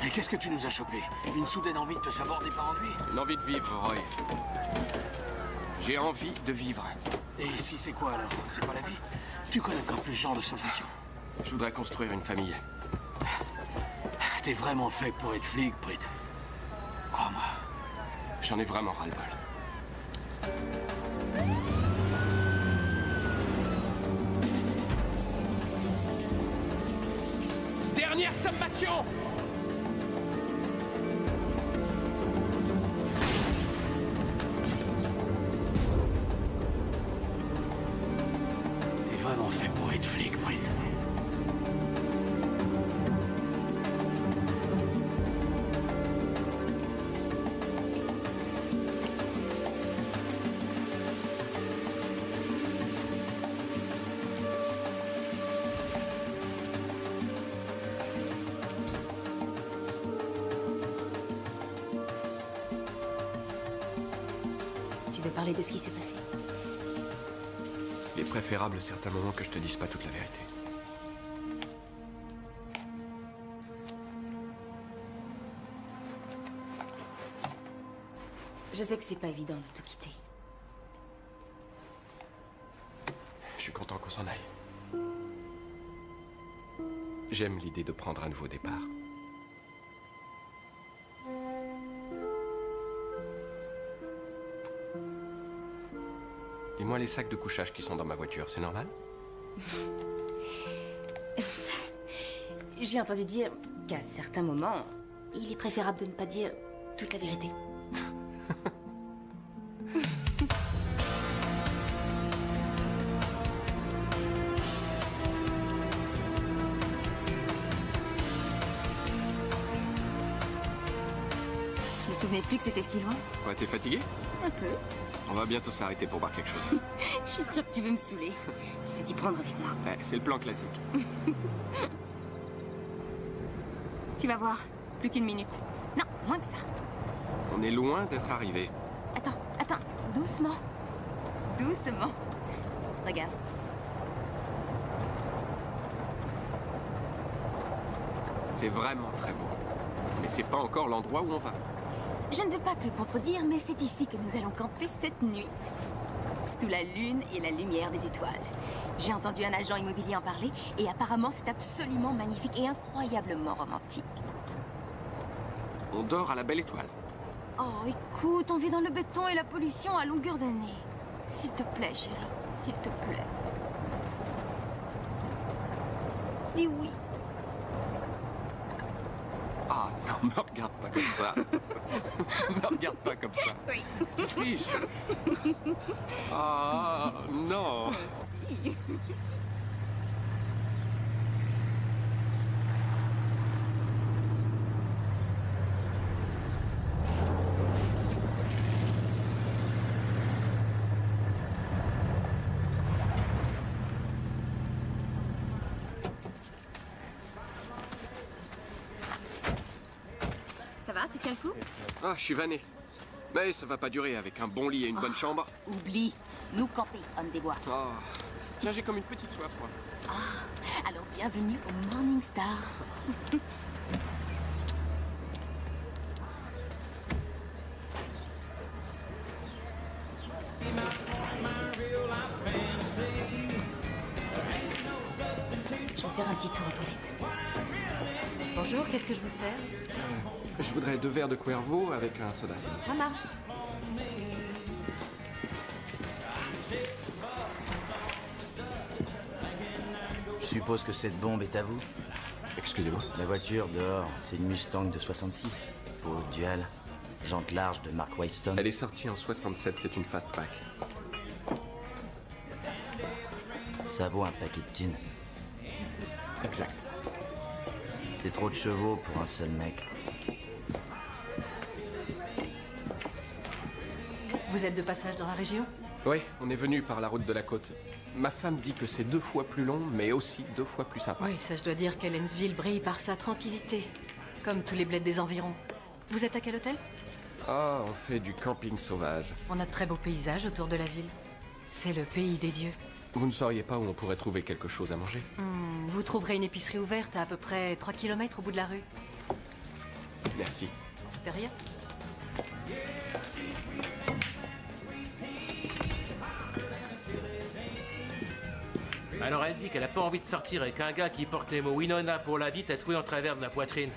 Et qu'est-ce que tu nous as chopé? Une soudaine envie de te saborder par ennui? Une envie de vivre, Roy. J'ai envie de vivre. Et si c'est quoi alors? C'est pas la vie? Tu connaîtras plus ce genre de sensation. Je voudrais construire une famille. T'es vraiment fait pour être flic, Britt. Crois-moi. J'en ai vraiment ras-le-bol. Dernière sommation! T'es vraiment fait pour être flic, Britt. Tu veux parler de ce qui s'est passé? Il est préférable à certains moments que je te dise pas toute la vérité. Je sais que c'est pas évident de te quitter. Je suis content qu'on s'en aille. J'aime l'idée de prendre un nouveau départ. Dis-moi les sacs de couchage qui sont dans ma voiture, c'est normal? J'ai entendu dire qu'à certains moments, il est préférable de ne pas dire toute la vérité. Je me souvenais plus que c'était si loin. Ouais, t'es fatigué? Un peu. On va bientôt s'arrêter pour boire quelque chose. Je suis sûre que tu veux me saouler. Tu sais t'y prendre avec moi. Ouais, c'est le plan classique. Tu vas voir. Plus qu'une minute. Non, moins que ça. On est loin d'être arrivé. Attends. Doucement. Doucement. Regarde. C'est vraiment très beau. Mais c'est pas encore l'endroit où on va. Je ne veux pas te contredire, mais c'est ici que nous allons camper cette nuit. Sous la lune et la lumière des étoiles. J'ai entendu un agent immobilier en parler, et apparemment c'est absolument magnifique et incroyablement romantique. On dort à la belle étoile. Oh, écoute, on vit dans le béton et la pollution à longueur d'année. S'il te plaît, chérie, s'il te plaît. Dis oui. Ah, non, me regarde pas comme ça. Me regarde pas comme ça. Oui. Tu triches. Ah, non. Si. Ça va, tu tiens le coup? Ah, je suis vanné. Mais ça va pas durer avec un bon lit et une bonne chambre. Oublie, nous camper, homme des bois. Oh. Tiens, j'ai comme une petite soif, moi. Alors bienvenue au Morning Star. Je vais faire un petit tour aux toilettes. Bonjour, qu'est-ce que je vous sers? Je voudrais 2 verres de Cuervo avec un soda. s'il vous plaît. Ça marche. Je suppose que cette bombe est à vous. Excusez-moi. La voiture dehors, c'est une Mustang de 66. Pour dual, jante large de Mark Whitestone. Elle est sortie en 67, c'est une fastback. Ça vaut un paquet de thunes. Exact. C'est trop de chevaux pour un seul mec. Vous êtes de passage dans la région? Oui, on est venu par la route de la côte. Ma femme dit que c'est 2 fois plus long, mais aussi 2 fois plus sympa. Oui, ça je dois dire qu'Helensville brille par sa tranquillité. Comme tous les bleds des environs. Vous êtes à quel hôtel? Ah, on fait du camping sauvage. On a de très beaux paysages autour de la ville. C'est le pays des dieux. Vous ne sauriez pas où on pourrait trouver quelque chose à manger? Vous trouverez une épicerie ouverte à peu près 3 km au bout de la rue. Merci. De rien. Alors elle dit qu'elle a pas envie de sortir avec un gars qui porte les mots Winona pour la vie tatoué en travers de la poitrine.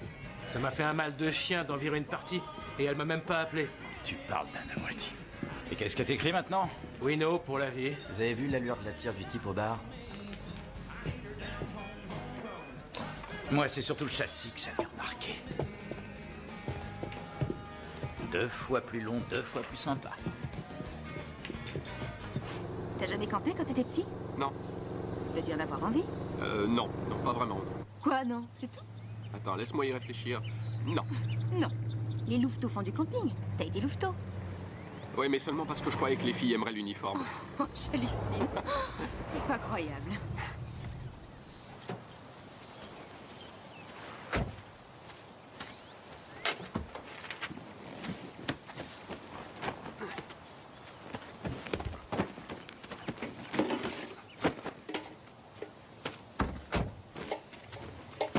Ça m'a fait un mal de chien d'environ une partie, et elle m'a même pas appelé. Tu parles d'un à moitié. Et qu'est-ce que t'écris maintenant? Wino pour la vie. Vous avez vu l'allure de la tire du type au bar? Moi, c'est surtout le châssis que j'avais remarqué. 2 fois plus long, 2 fois plus sympa. T'as jamais campé quand t'étais petit? Non. T'as dû en avoir envie. Non, non, pas vraiment. Quoi, non? C'est tout? Attends, laisse-moi y réfléchir. Non. Non. Les louveteaux font du camping. T'as été louveteau. Ouais, mais seulement parce que je croyais que les filles aimeraient l'uniforme. Oh, j'hallucine. C'est pas croyable.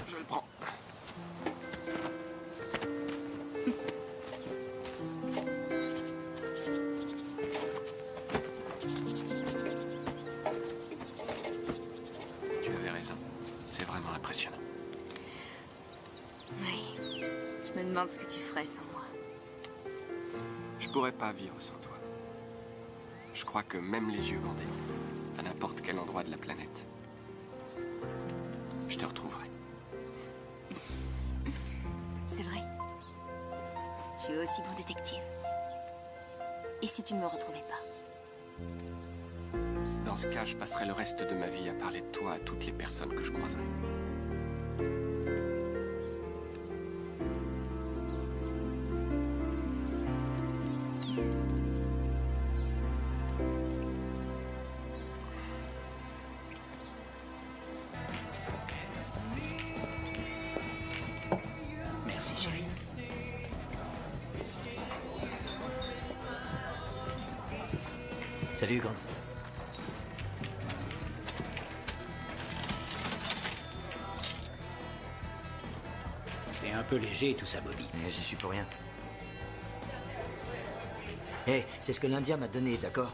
Je le prends. Tu avais raison. C'est vraiment impressionnant. Oui. Je me demande ce que tu ferais sans moi. Je pourrais pas vivre sans toi. Je crois que même les yeux bandés, à n'importe quel endroit de la planète, je te retrouverai. C'est vrai. Tu es aussi bon détective. Et si tu ne me retrouvais pas? Dans ce cas, je passerai le reste de ma vie à parler de toi à toutes les personnes que je croiserai. Merci, chérie. Salut, Grant. C'est un peu léger tout ça, Bobby. Mais j'y suis pour rien. Hé, c'est ce que l'Indien m'a donné, d'accord?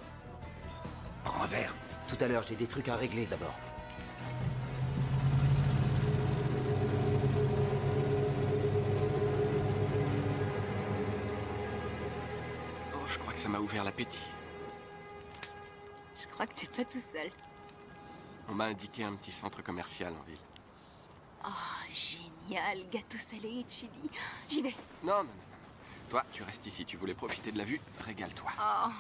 Prends un verre. Tout à l'heure, j'ai des trucs à régler d'abord. Oh, je crois que ça m'a ouvert l'appétit. Je crois que t'es pas tout seul. On m'a indiqué un petit centre commercial en ville. Oh, génial. Gâteau salé et chili. J'y vais. Non, non, non, non. Toi, tu restes ici. Tu voulais profiter de la vue. Régale-toi. Oh.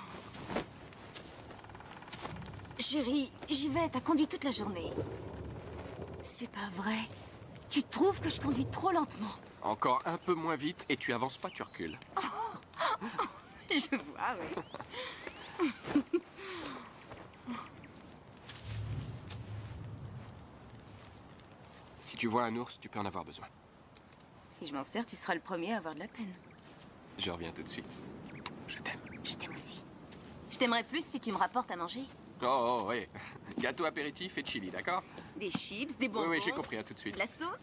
Chérie, j'y vais. T'as conduit toute la journée. C'est pas vrai. Tu trouves que je conduis trop lentement? Encore un peu moins vite et tu avances pas, tu recules. Je vois, oui. Si tu vois un ours, tu peux en avoir besoin. Si je m'en sers, tu seras le premier à avoir de la peine. Je reviens tout de suite. Je t'aime. Je t'aime aussi. Je t'aimerais plus si tu me rapportes à manger. Oh, oui. Gâteau apéritif et chili, d'accord? Des chips, des bonbons. Oui, oui, j'ai compris. À tout de suite. De la sauce.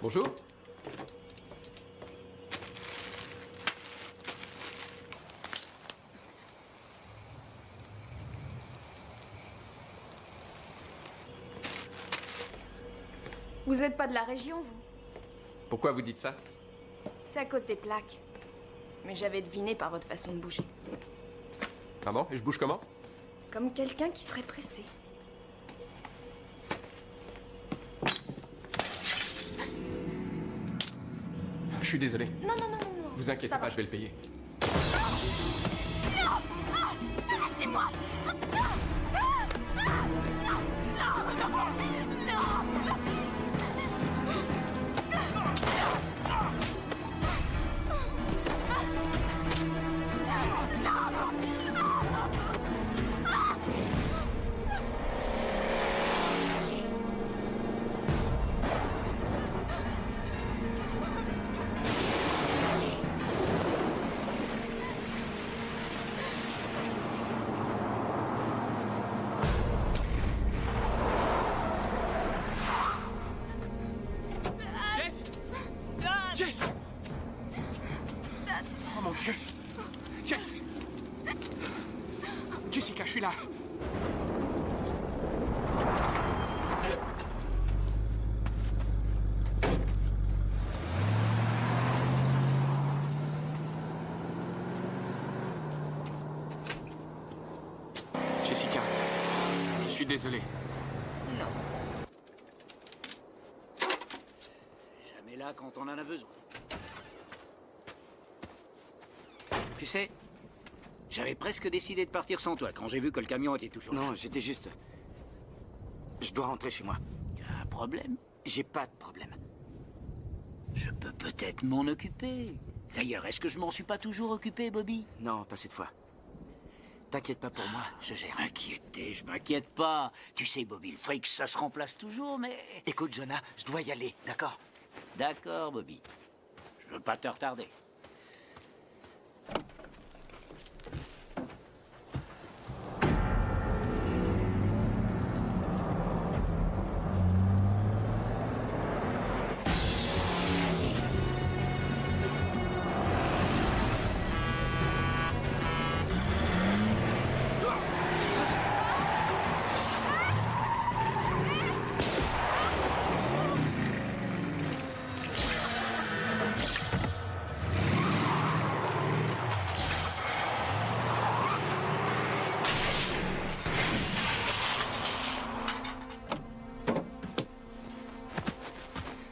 Bonjour. Vous êtes pas de la région, vous? Pourquoi vous dites ça? C'est à cause des plaques. Mais j'avais deviné par votre façon de bouger. Ah bon? Et je bouge comment? Comme quelqu'un qui serait pressé. Je suis désolé. Non, non, non, non, non. Vous inquiétez ça pas, va. je vais le payer. Lâchez-moi. là. Jessica, je suis désolé. Non. Jamais là quand on en a besoin. Tu sais, j'avais presque décidé de partir sans toi quand j'ai vu que le camion était toujours là. Non, j'étais juste... Je dois rentrer chez moi. Un problème? J'ai pas de problème. Je peux peut-être m'en occuper. D'ailleurs, est-ce que je m'en suis pas toujours occupé, Bobby? Non, pas cette fois. T'inquiète pas pour moi, je gère. Inquiété, je m'inquiète pas. Tu sais, Bobby, le fric, ça se remplace toujours, mais... Écoute, Jonah, je dois y aller, d'accord? D'accord, Bobby. Je veux pas te retarder.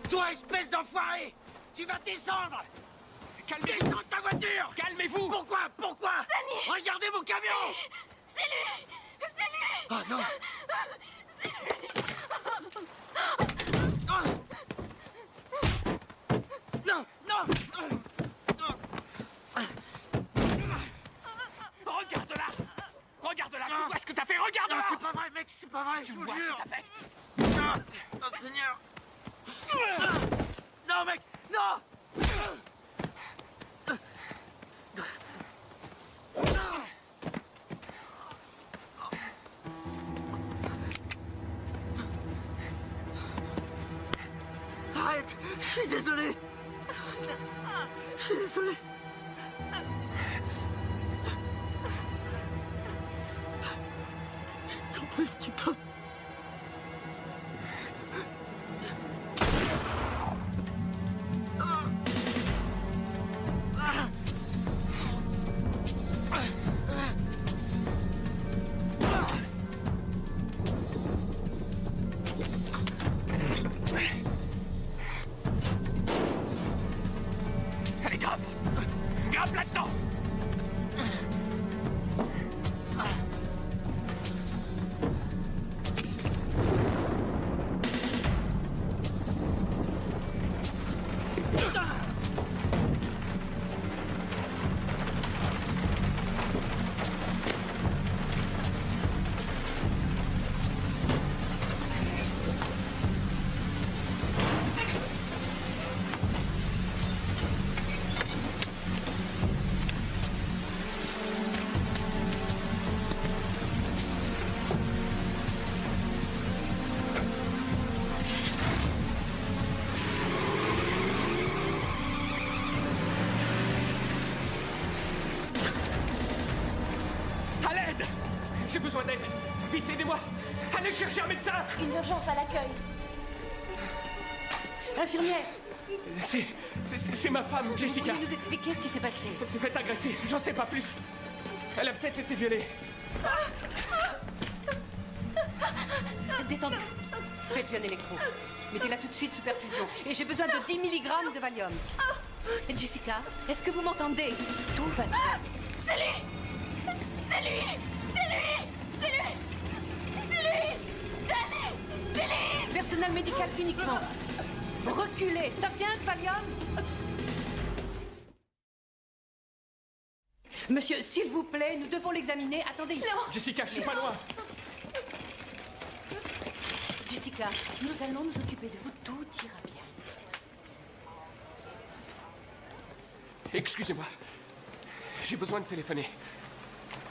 Toi, espèce d'enfoiré! Tu vas descendre! Calmez-vous! Descends de ta voiture! Calmez-vous! Pourquoi? Regardez mon camion! C'est lui! C'est lui! Oh non! Non! Non! Regarde-la! Regarde-la! Tu vois ce que t'as fait? Regarde-la! Non, c'est pas vrai, mec, c'est pas vrai! Tu vois ce que t'as fait? Oh, Seigneur! Non, mec! Non! Arrête! Je suis désolé! Je suis désolé! T'en prie, tu peux... Allez, grimpe! Grimpe là-dedans! À l'aide! J'ai besoin d'aide! Vite, aidez-moi! Allez chercher un médecin! Une urgence à l'accueil. Infirmière, C'est ma femme, vous Jessica! pouvez nous expliquer ce qui s'est passé? Elle s'est fait agresser, j'en sais pas plus. Elle a peut-être été violée. Détendez-vous. Faites-lui un électro. Mettez-la tout de suite sous perfusion. Et j'ai besoin de 10 mg de Valium. Et Jessica, est-ce que vous m'entendez? Tout va bien. C'est lui! C'est lui! C'est lui! C'est lui! C'est lui! C'est lui! Personnel médical uniquement. Reculez. Ça vient, ce Valium? Monsieur, s'il vous plaît, nous devons l'examiner. Attendez ici. Jessica, je suis pas loin. Jessica, nous allons nous occuper de vous. Tout ira bien. Excusez-moi. J'ai besoin de téléphoner.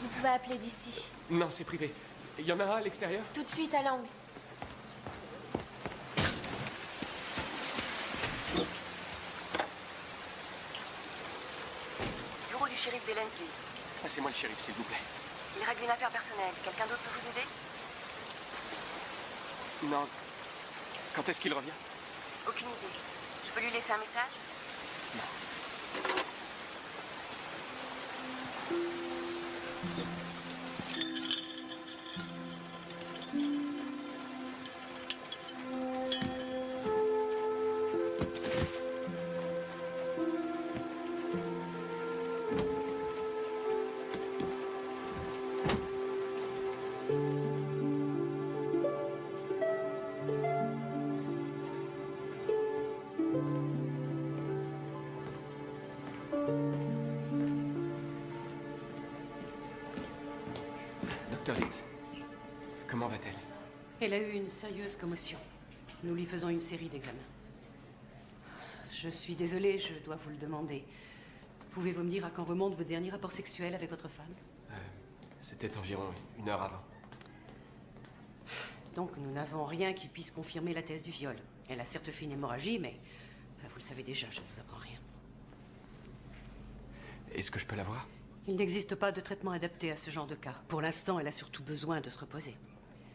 Vous pouvez appeler d'ici. Non, c'est privé. Il y en a un à l'extérieur? Tout de suite à l'angle. Bureau du shérif d'Helensville. Passez-moi le shérif, s'il vous plaît. Il règle une affaire personnelle. Quelqu'un d'autre peut vous aider? Non. Quand est-ce qu'il revient? Aucune idée. Je peux lui laisser un message? Dr. Litz, comment va-t-elle? Elle a eu une sérieuse commotion. Nous lui faisons une série d'examens. Je suis désolée, je dois vous le demander. Pouvez-vous me dire à quand remontent vos derniers rapports sexuels avec votre femme? C'était environ 1 heure avant. Donc nous n'avons rien qui puisse confirmer la thèse du viol. Elle a certes fait une hémorragie, mais... Enfin, vous le savez déjà, je ne vous apprends rien. Est-ce que je peux la voir? Il n'existe pas de traitement adapté à ce genre de cas. Pour l'instant, elle a surtout besoin de se reposer.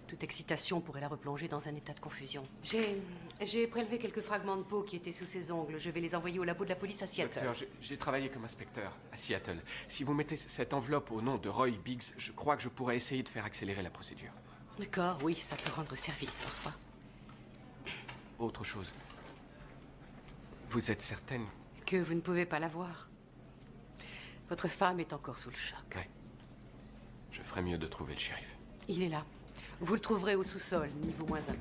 Toute excitation pourrait la replonger dans un état de confusion. J'ai prélevé quelques fragments de peau qui étaient sous ses ongles. Je vais les envoyer au labo de la police à Seattle. Docteur, j'ai travaillé comme inspecteur à Seattle. Si vous mettez cette enveloppe au nom de Roy Biggs, je crois que je pourrais essayer de faire accélérer la procédure. D'accord, oui, ça peut rendre service parfois. Autre chose. Vous êtes certaine? Que vous ne pouvez pas la voir. Votre femme est encore sous le choc. Ouais. Je ferais mieux de trouver le shérif. Il est là. Vous le trouverez au sous-sol, niveau -1.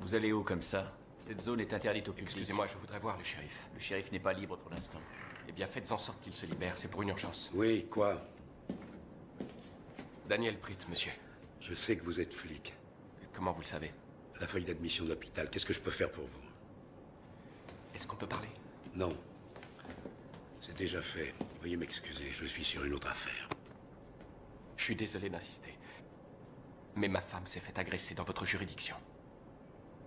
Vous allez où comme ça? Cette zone est interdite au public. Excusez-moi, je voudrais voir le shérif. Le shérif n'est pas libre pour l'instant. Eh bien, faites en sorte qu'il se libère, c'est pour une urgence. Oui, quoi? Daniel Pritt, monsieur. Je sais que vous êtes flic. Comment vous le savez? La feuille d'admission de l'hôpital, qu'est-ce que je peux faire pour vous? Est-ce qu'on peut parler? Non. C'est déjà fait. Veuillez m'excuser, je suis sur une autre affaire. Je suis désolé d'insister. Mais ma femme s'est fait agresser dans votre juridiction.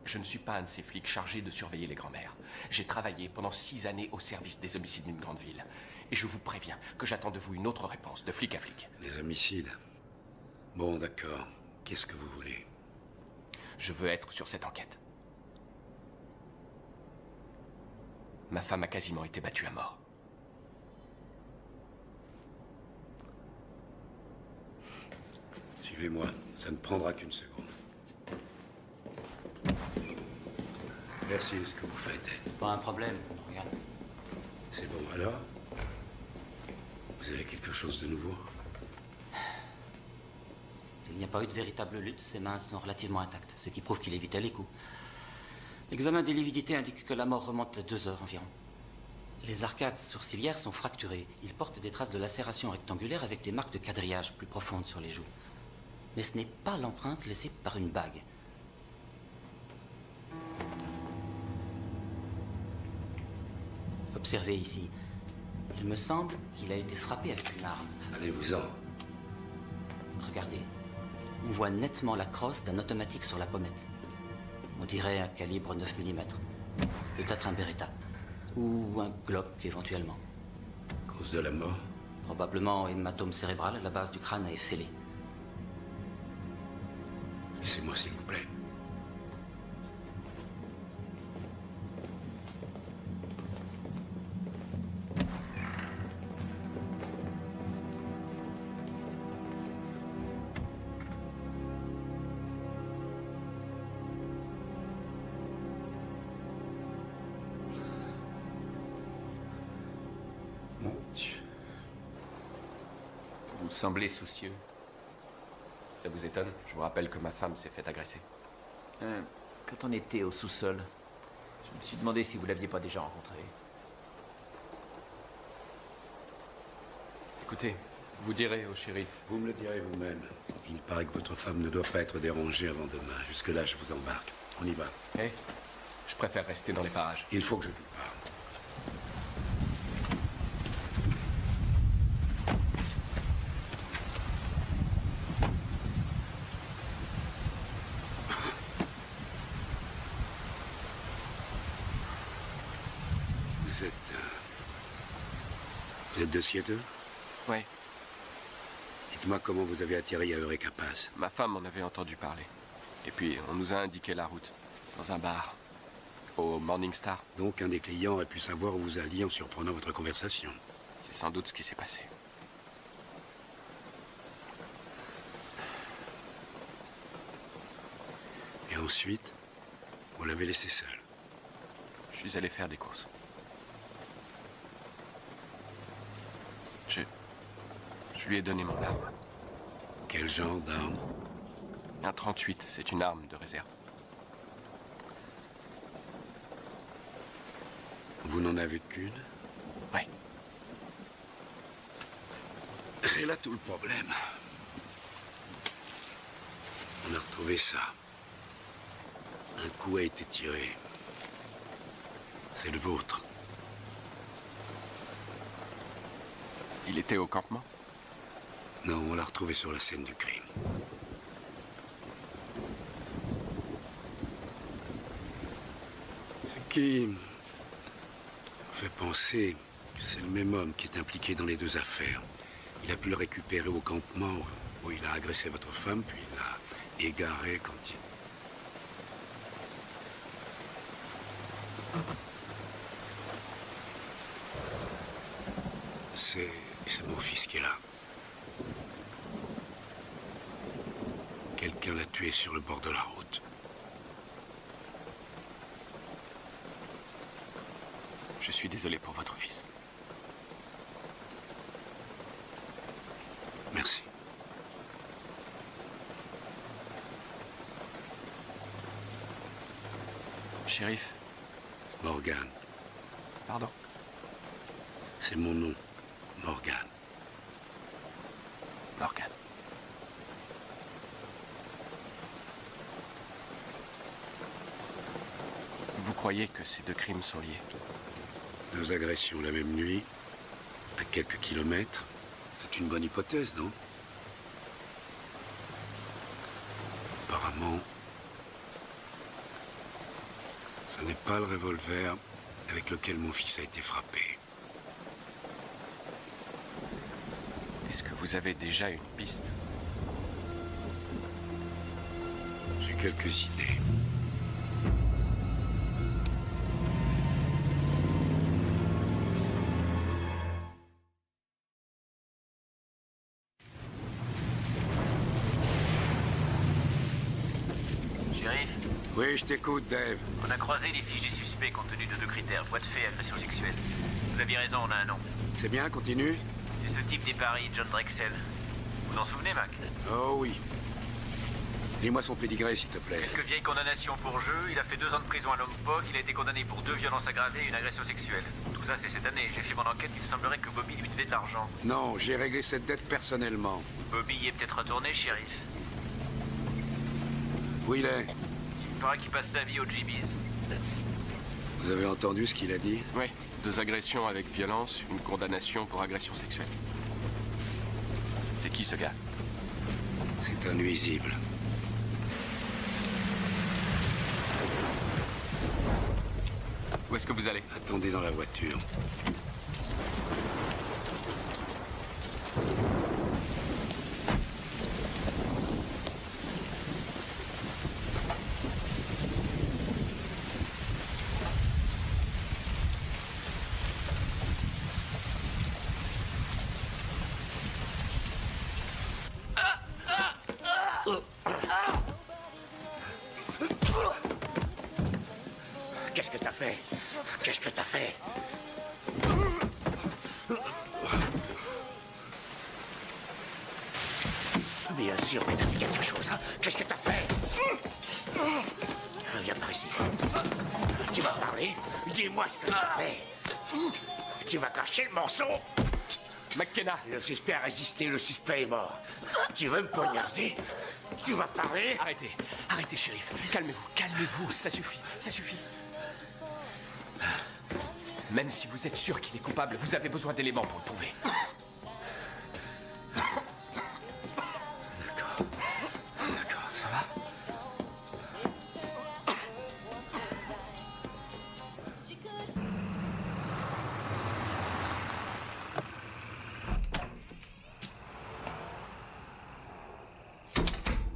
Je ne suis pas un de ces flics chargés de surveiller les grands-mères. J'ai travaillé pendant 6 années au service des homicides d'une grande ville. Et je vous préviens que j'attends de vous une autre réponse, de flic à flic. Les homicides? Bon, d'accord. Qu'est-ce que vous voulez? Je veux être sur cette enquête. Ma femme a quasiment été battue à mort. Suivez-moi, ça ne prendra qu'une seconde. Merci de ce que vous faites. C'est pas un problème, regarde. C'est bon, alors? Vous avez quelque chose de nouveau? Il n'y a pas eu de véritable lutte, ses mains sont relativement intactes, ce qui prouve qu'il évitait les coups. L'examen des lividités indique que la mort remonte à 2 heures environ. Les arcades sourcilières sont fracturées. Il porte des traces de lacération rectangulaire avec des marques de quadrillage plus profondes sur les joues. Mais ce n'est pas l'empreinte laissée par une bague. Observez ici. Il me semble qu'il a été frappé avec une arme. Allez-vous-en. Regardez. On voit nettement la crosse d'un automatique sur la pommette. On dirait un calibre 9 mm. Peut-être un Beretta. Ou un Glock, éventuellement. Cause de la mort? Probablement hématome cérébral, la base du crâne a effilé. Laissez-moi, s'il vous plaît. Mon Dieu. Vous semblez soucieux. Ça vous étonne? Je vous rappelle que ma femme s'est fait agresser. Quand on était au sous-sol, je me suis demandé si vous l'aviez pas déjà rencontré. Écoutez, vous direz au shérif. Vous me le direz vous-même. Il paraît que votre femme ne doit pas être dérangée avant demain. Jusque-là, je vous embarque. On y va. Eh? Je préfère rester dans les parages. Il faut que je vous parle. Vous êtes êtes de Seattle? Ouais. Dites-moi comment vous avez atterri à Eureka Pass. Ma femme en avait entendu parler. Et puis, on nous a indiqué la route. Dans un bar. Au Morning Star. Donc, un des clients aurait pu savoir où vous alliez en surprenant votre conversation. C'est sans doute ce qui s'est passé. Et ensuite, vous l'avez laissé seul. Je suis allé faire des courses. Je lui ai donné mon arme. Quel genre d'arme? Un 38, c'est une arme de réserve. Vous n'en avez qu'une? Oui. C'est là tout le problème. On a retrouvé ça. Un coup a été tiré. C'est le vôtre. Il était au campement? Non, on l'a retrouvé sur la scène du crime. Ce qui fait penser que c'est le même homme qui est impliqué dans les deux affaires. Il a pu le récupérer au campement où il a agressé votre femme, puis il l'a égaré quand il... C'est mon fils qui est là. Quelqu'un l'a tué sur le bord de la route. Je suis désolé pour votre fils. Merci. Shérif. Morgan. Pardon? C'est mon nom. Morgan. Morgan. Vous croyez que ces deux crimes sont liés? Deux agressions la même nuit, à quelques kilomètres. C'est une bonne hypothèse, non? Apparemment, ce n'est pas le revolver avec lequel mon fils a été frappé. Est-ce que vous avez déjà une piste? J'ai quelques idées. Shérif? Oui, je t'écoute, Dave. On a croisé les fiches des suspects compte tenu de deux critères, voie de fait et agression sexuelle. Vous aviez raison, on a un nom. C'est bien, continue. C'est ce type des paris, John Drexel. Vous en souvenez, Mac? Oh oui. Lis-moi son pédigré, s'il te plaît. Quelques vieilles condamnations pour jeu, il a fait 2 ans de prison à Lompoc, il a été condamné pour 2 violences aggravées et une agression sexuelle. Tout ça, c'est cette année. J'ai fait mon enquête, il semblerait que Bobby lui devait de l'argent. Non, j'ai réglé cette dette personnellement. Bobby y est peut-être retourné, shérif. Où il est? Il paraît qu'il passe sa vie au GBs. Vous avez entendu ce qu'il a dit? Oui, 2 agressions avec violence, une condamnation pour agression sexuelle. C'est qui ce gars? C'est un nuisible. Où est-ce que vous allez? Attendez dans la voiture. Qu'est-ce que t'as fait? Qu'est-ce que t'as fait? Bien sûr, mais t'as fait quelque chose, hein? Qu'est-ce que t'as fait? Viens par ici. Tu vas parler? Dis-moi ce que t'as fait. Tu vas cacher le morceau? McKenna! Le suspect a résisté, le suspect est mort. Tu veux me poignarder? Tu vas parler? Arrêtez, arrêtez, shérif. Calmez-vous, calmez-vous, ça suffit, ça suffit. Même si vous êtes sûr qu'il est coupable, vous avez besoin d'éléments pour le prouver. D'accord. D'accord, ça va?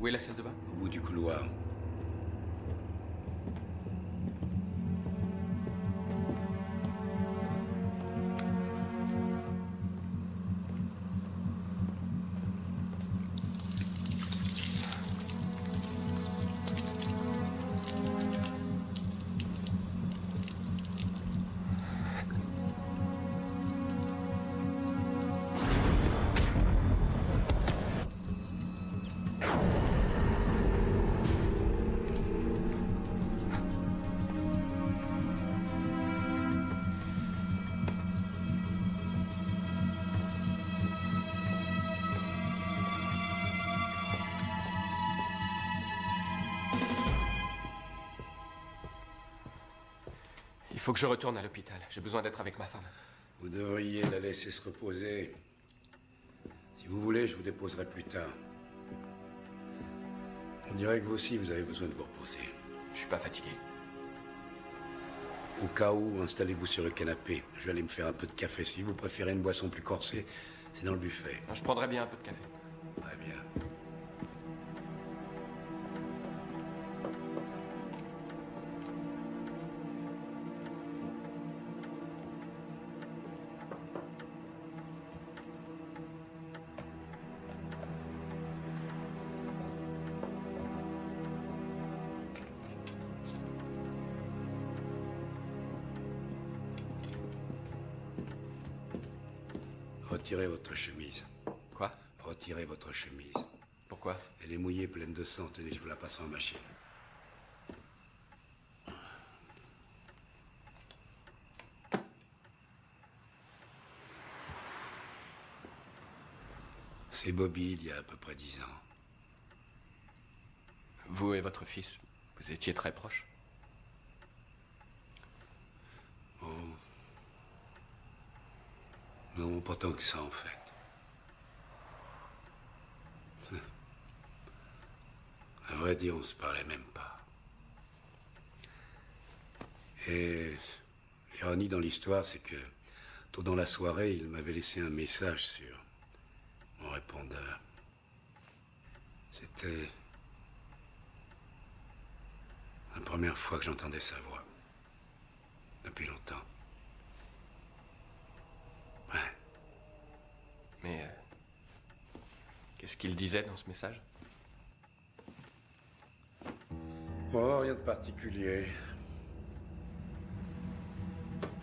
Où est la salle de bain? Au bout du couloir. Il faut que je retourne à l'hôpital. J'ai besoin d'être avec ma femme. Vous devriez la laisser se reposer. Si vous voulez, je vous déposerai plus tard. On dirait que vous aussi, vous avez besoin de vous reposer. Je suis pas fatigué. Au cas où, installez-vous sur le canapé. Je vais aller me faire un peu de café. Si vous préférez une boisson plus corsée, c'est dans le buffet. Je prendrais bien un peu de café. Très bien. Retirez votre chemise. Quoi? Retirez votre chemise. Pourquoi? Elle est mouillée, pleine de sang. Tenez, je vous la passe en machine. C'est Bobby, il y a à peu près 10 ans. Vous et votre fils, vous étiez très proches? Oh. Non, pas tant que ça, en fait. À vrai dire, on se parlait même pas. Et l'ironie dans l'histoire, c'est que tôt dans la soirée, il m'avait laissé un message sur mon répondeur. C'était la première fois que j'entendais sa voix. Depuis longtemps. Ouais. Mais qu'est-ce qu'il disait dans ce message? Oh, rien de particulier.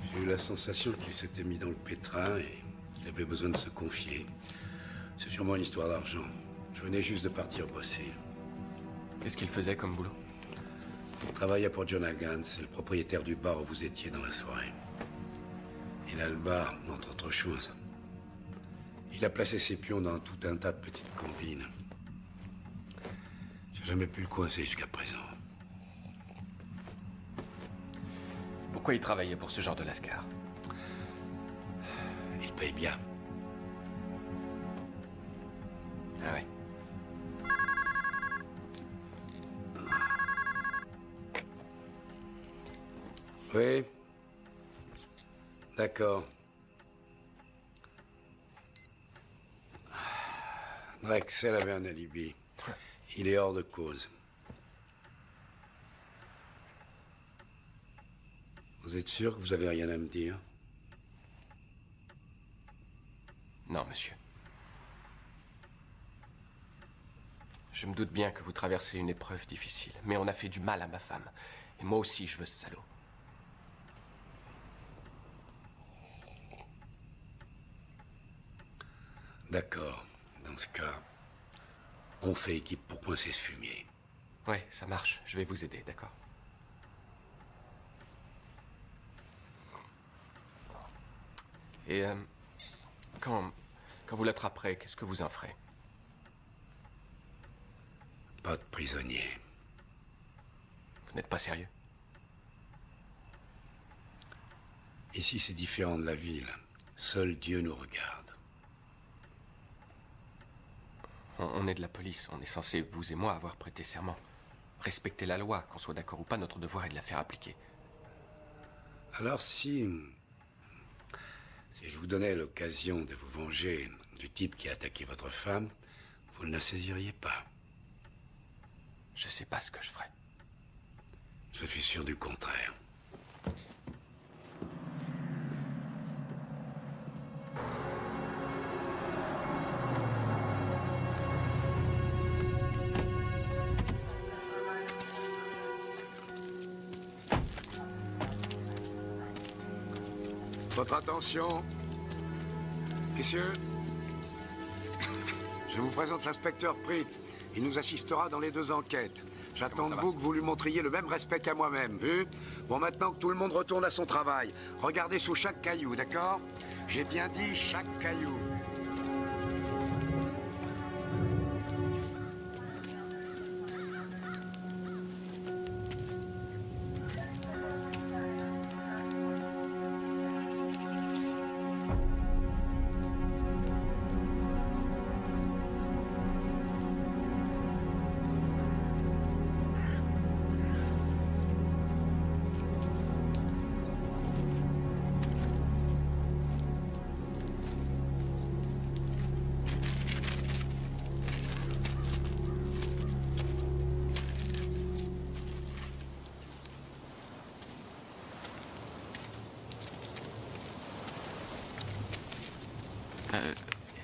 J'ai eu la sensation qu'il s'était mis dans le pétrin et qu'il avait besoin de se confier. C'est sûrement une histoire d'argent. Je venais juste de partir bosser. Qu'est-ce qu'il faisait comme boulot? Il travaillait pour John Hagan, c'est le propriétaire du bar où vous étiez dans la soirée. Il a le bar, entre autres choses. Il a placé ses pions dans tout un tas de petites combines. J'ai jamais pu le coincer jusqu'à présent. Pourquoi il travaillait pour ce genre de lascar? Il paye bien. Ah ouais. Oui. D'accord. Drexel avait un alibi. Il est hors de cause. Vous êtes sûr que vous avez rien à me dire? Non, monsieur. Je me doute bien que vous traversez une épreuve difficile, mais on a fait du mal à ma femme. Et moi aussi, je veux ce salaud. D'accord. Dans ce cas, on fait équipe pour coincer ce fumier. Ouais, ça marche. Je vais vous aider, d'accord? Et quand vous l'attraperez, qu'est-ce que vous en ferez? Pas de prisonnier. Vous n'êtes pas sérieux? Ici, c'est différent de la ville. Seul Dieu nous regarde. On est de la police. On est censé, vous et moi, avoir prêté serment. Respecter la loi, qu'on soit d'accord ou pas, notre devoir est de la faire appliquer. Alors si je vous donnais l'occasion de vous venger du type qui a attaqué votre femme, vous ne la saisiriez pas. Je sais pas ce que je ferai. Je suis sûr du contraire. Votre attention. Messieurs, je vous présente l'inspecteur Pritt. Il nous assistera dans les 2 enquêtes. J'attends de vous que vous lui montriez le même respect qu'à moi-même, vu? Bon, maintenant que tout le monde retourne à son travail, regardez sous chaque caillou, d'accord? J'ai bien dit chaque caillou.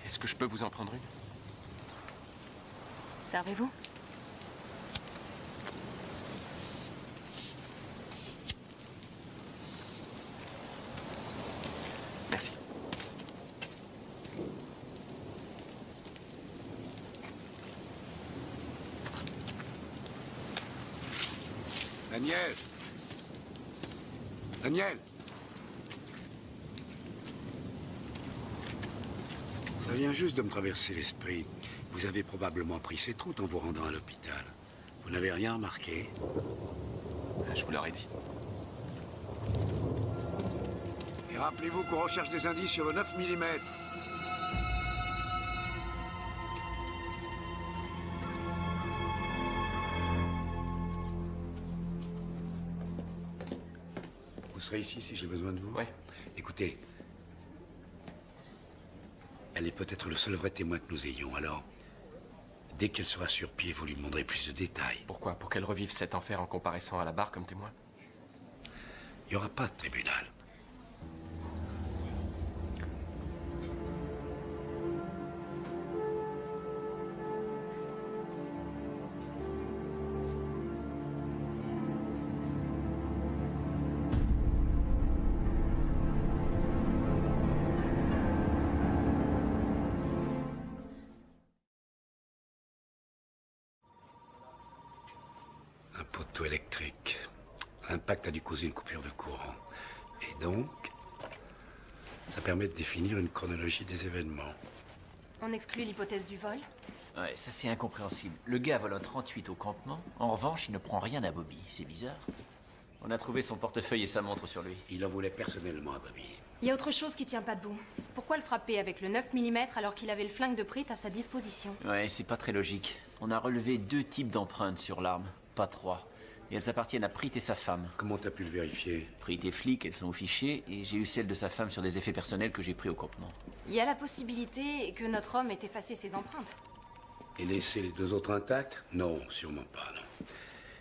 Est-ce que je peux vous en prendre une? Servez-vous. Merci. Daniel! Daniel! Ça vient juste de me traverser l'esprit. Vous avez probablement pris cette route en vous rendant à l'hôpital. Vous n'avez rien remarqué? Je vous l'aurais dit. Et rappelez-vous qu'on recherche des indices sur le 9 mm. Vous serez ici si j'ai besoin de vous? Oui. Écoutez, elle est peut-être le seul vrai témoin que nous ayons, alors dès qu'elle sera sur pied, vous lui demanderez plus de détails. Pourquoi? Pour qu'elle revive cet enfer en comparaissant à la barre comme témoin? Il n'y aura pas de tribunal. Un poteau électrique. L'impact a dû causer une coupure de courant. Et donc, ça permet de définir une chronologie des événements. On exclut l'hypothèse du vol? Ouais, ça c'est incompréhensible. Le gars vole un 38 au campement. En revanche, il ne prend rien à Bobby. C'est bizarre. On a trouvé son portefeuille et sa montre sur lui. Il en voulait personnellement à Bobby. Il y a autre chose qui tient pas debout. Pourquoi le frapper avec le 9 mm alors qu'il avait le flingue de Pritt à sa disposition? Ouais, c'est pas très logique. On a relevé 2 types d'empreintes sur l'arme, pas 3. Et elles appartiennent à Pritt et sa femme. Comment t'as pu le vérifier? Pritt est flic, elles sont au fichier, et j'ai eu celle de sa femme sur des effets personnels que j'ai pris au campement. Il y a la possibilité que notre homme ait effacé ses empreintes. Et laisser les 2 autres intacts? Non, sûrement pas, non.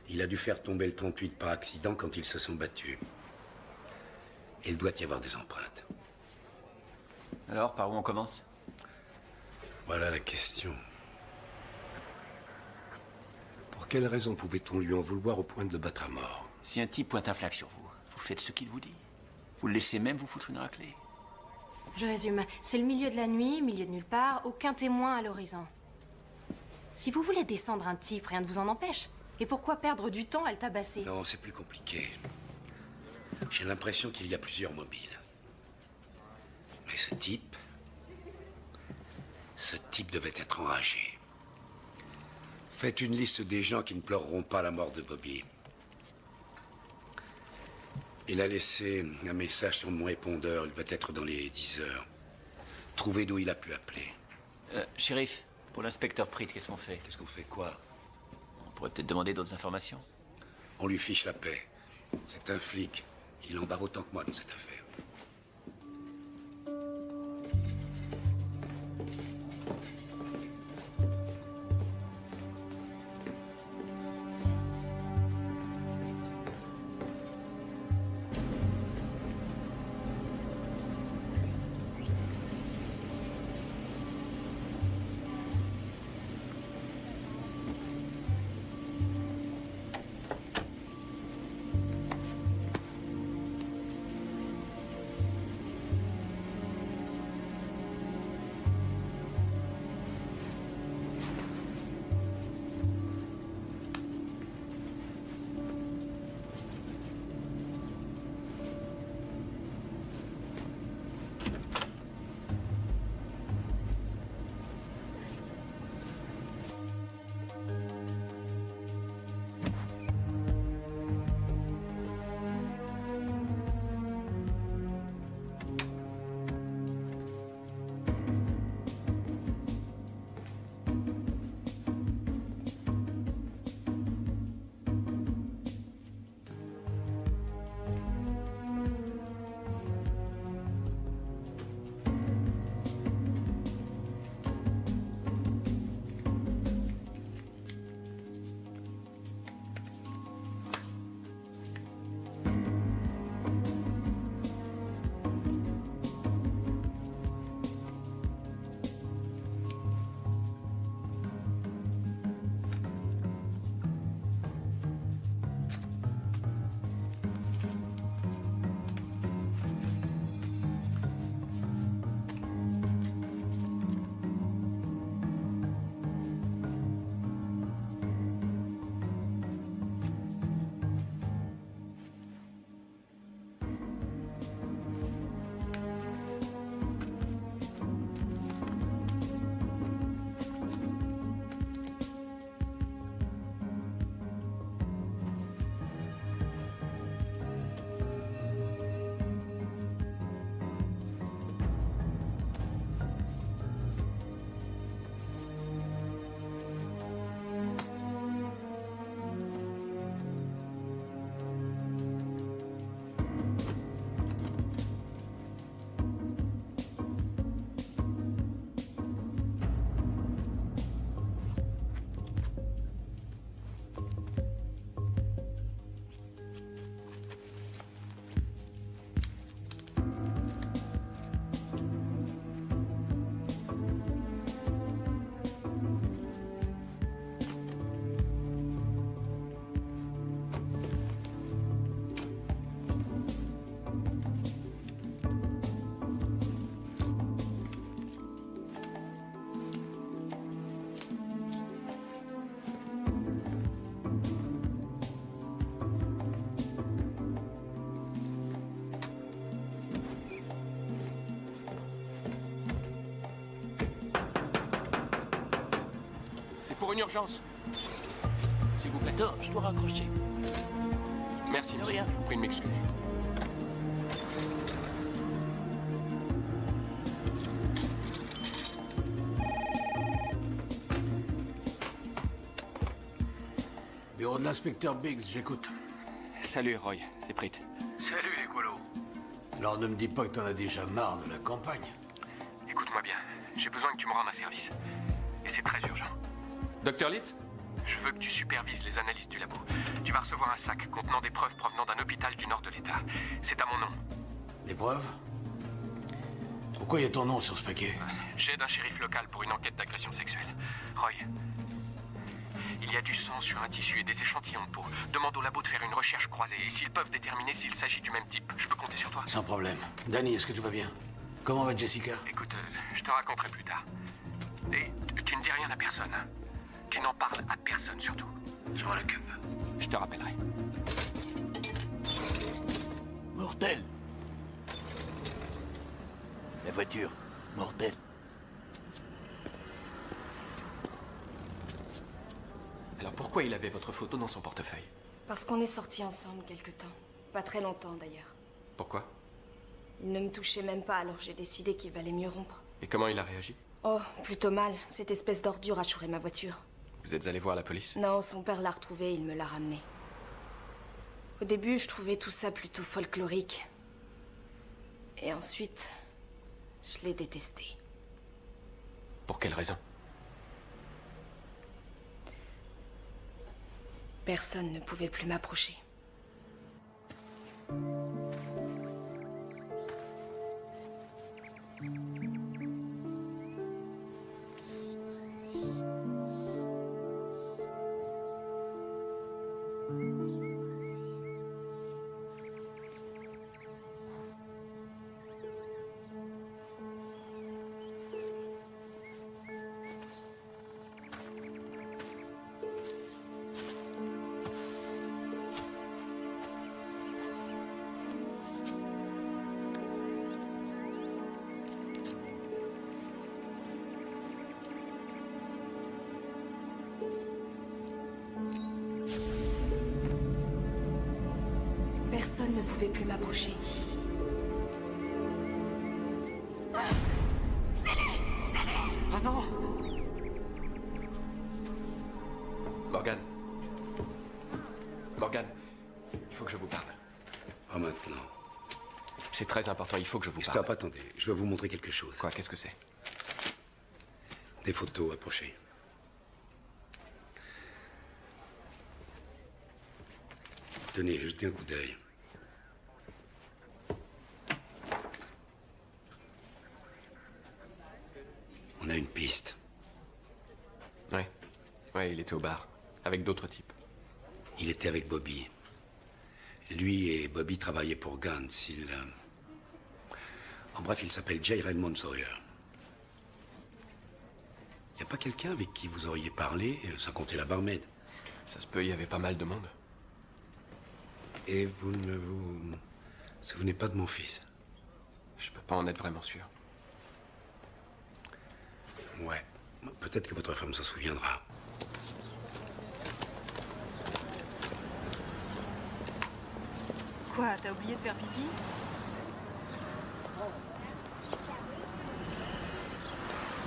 Il a dû faire tomber le 38 par accident quand ils se sont battus. Il doit y avoir des empreintes. Alors, par où on commence? Voilà la question. Pour quelle raison pouvait-on lui en vouloir au point de le battre à mort? Si un type pointe un flingue sur vous, vous faites ce qu'il vous dit. Vous le laissez même vous foutre une raclée. Je résume. C'est le milieu de la nuit, milieu de nulle part, aucun témoin à l'horizon. Si vous voulez descendre un type, rien ne vous en empêche. Et pourquoi perdre du temps à le tabasser? Non, c'est plus compliqué. J'ai l'impression qu'il y a plusieurs mobiles. Mais ce type devait être enragé. Faites une liste des gens qui ne pleureront pas la mort de Bobby. Il a laissé un message sur mon répondeur. Il va être dans les 10 heures. Trouvez d'où il a pu appeler. Shérif, pour l'inspecteur Pritt, qu'est-ce qu'on fait? Qu'est-ce qu'on fait quoi? On pourrait peut-être demander d'autres informations. On lui fiche la paix. C'est un flic. Il en barre autant que moi dans cette affaire. C'est pour une urgence. S'il vous plaît. Attends, je dois raccrocher. Merci, monsieur. rien. Je vous prie de m'excuser. Bureau de l'inspecteur Biggs, j'écoute. Salut, Roy. C'est Prit. Salut les colos. Alors ne me dis pas que t'en as déjà marre de la campagne. Écoute-moi bien. J'ai besoin que tu me rendes un service. Et c'est très urgent. Docteur Litz, je veux que tu supervises les analyses du labo. Tu vas recevoir un sac contenant des preuves provenant d'un hôpital du nord de l'État. C'est à mon nom. Des preuves? Pourquoi il y a ton nom sur ce paquet? J'aide un shérif local pour une enquête d'agression sexuelle. Roy, il y a du sang sur un tissu et des échantillons de peau. Demande au labo de faire une recherche croisée. Et s'ils peuvent déterminer s'il s'agit du même type, je peux compter sur toi. Sans problème. Danny, est-ce que tout va bien? Comment va Jessica? Écoute, je te raconterai plus tard. Et tu ne dis rien à personne. Hein. Tu n'en parles à personne surtout. Je m'en occupe. Je te rappellerai. Mortel. La voiture. Mortel. Alors pourquoi il avait votre photo dans son portefeuille? Parce qu'on est sortis ensemble quelque temps. Pas très longtemps d'ailleurs. Pourquoi? Il ne me touchait même pas, alors j'ai décidé qu'il valait mieux rompre. Et comment il a réagi? Oh, plutôt mal. Cette espèce d'ordure a chouré ma voiture. Vous êtes allé voir la police? Non, son père l'a retrouvée et il me l'a ramenée. Au début, je trouvais tout ça plutôt folklorique. Et ensuite, je l'ai détesté. Pour quelle raison? Personne ne pouvait plus m'approcher. Personne ne pouvait plus m'approcher. Ah non! Morgan. Morgan, il faut que je vous parle. Pas maintenant. C'est très important, il faut que je vous parle. Stop, attendez. Je vais vous montrer quelque chose. Quoi, qu'est-ce que c'est? Des photos, approchez. Tenez, jetez un coup d'œil. On a une piste. Ouais. Ouais, il était au bar. Avec d'autres types. Il était avec Bobby. Lui et Bobby travaillaient pour Gantz. En bref, il s'appelle J. Redmond Sawyer. Y a pas quelqu'un avec qui vous auriez parlé, sans compter la barmaid? Ça se peut, il y avait pas mal de monde. Et vous ne vous souvenez pas de mon fils? Je peux pas en être vraiment sûr. Ouais. Peut-être que votre femme s'en souviendra. Quoi, t'as oublié de faire pipi?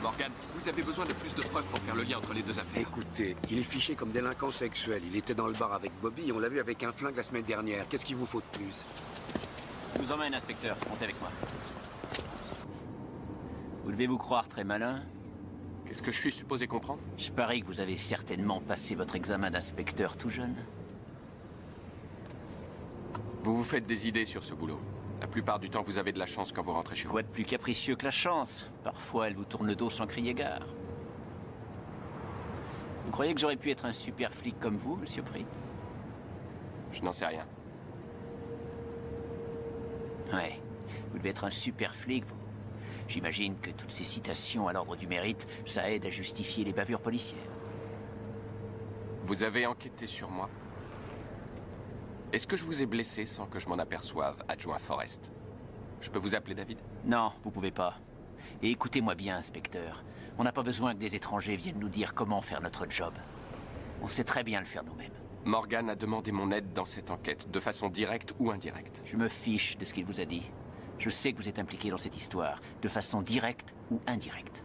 Morgan, vous avez besoin de plus de preuves pour faire le lien entre les deux affaires. Écoutez, il est fiché comme délinquant sexuel. Il était dans le bar avec Bobby et on l'a vu avec un flingue la semaine dernière. Qu'est-ce qu'il vous faut de plus? Je vous emmène, inspecteur. Montez avec moi. Vous devez vous croire très malin. Qu'est-ce que je suis supposé comprendre? Je parie que vous avez certainement passé votre examen d'inspecteur tout jeune. Vous vous faites des idées sur ce boulot. La plupart du temps, vous avez de la chance quand vous rentrez chez vous. Quoi de plus capricieux que la chance? Parfois, elle vous tourne le dos sans crier gare. Vous croyez que j'aurais pu être un super flic comme vous, monsieur Prit? Je n'en sais rien. Ouais, vous devez être un super flic, vous. J'imagine que toutes ces citations à l'ordre du mérite, ça aide à justifier les bavures policières. Vous avez enquêté sur moi? Est-ce que je vous ai blessé sans que je m'en aperçoive, adjoint Forrest? Je peux vous appeler David? Non, vous pouvez pas. Et écoutez-moi bien, inspecteur. On n'a pas besoin que des étrangers viennent nous dire comment faire notre job. On sait très bien le faire nous-mêmes. Morgan a demandé mon aide dans cette enquête, de façon directe ou indirecte. Je me fiche de ce qu'il vous a dit. Je sais que vous êtes impliqué dans cette histoire, de façon directe ou indirecte.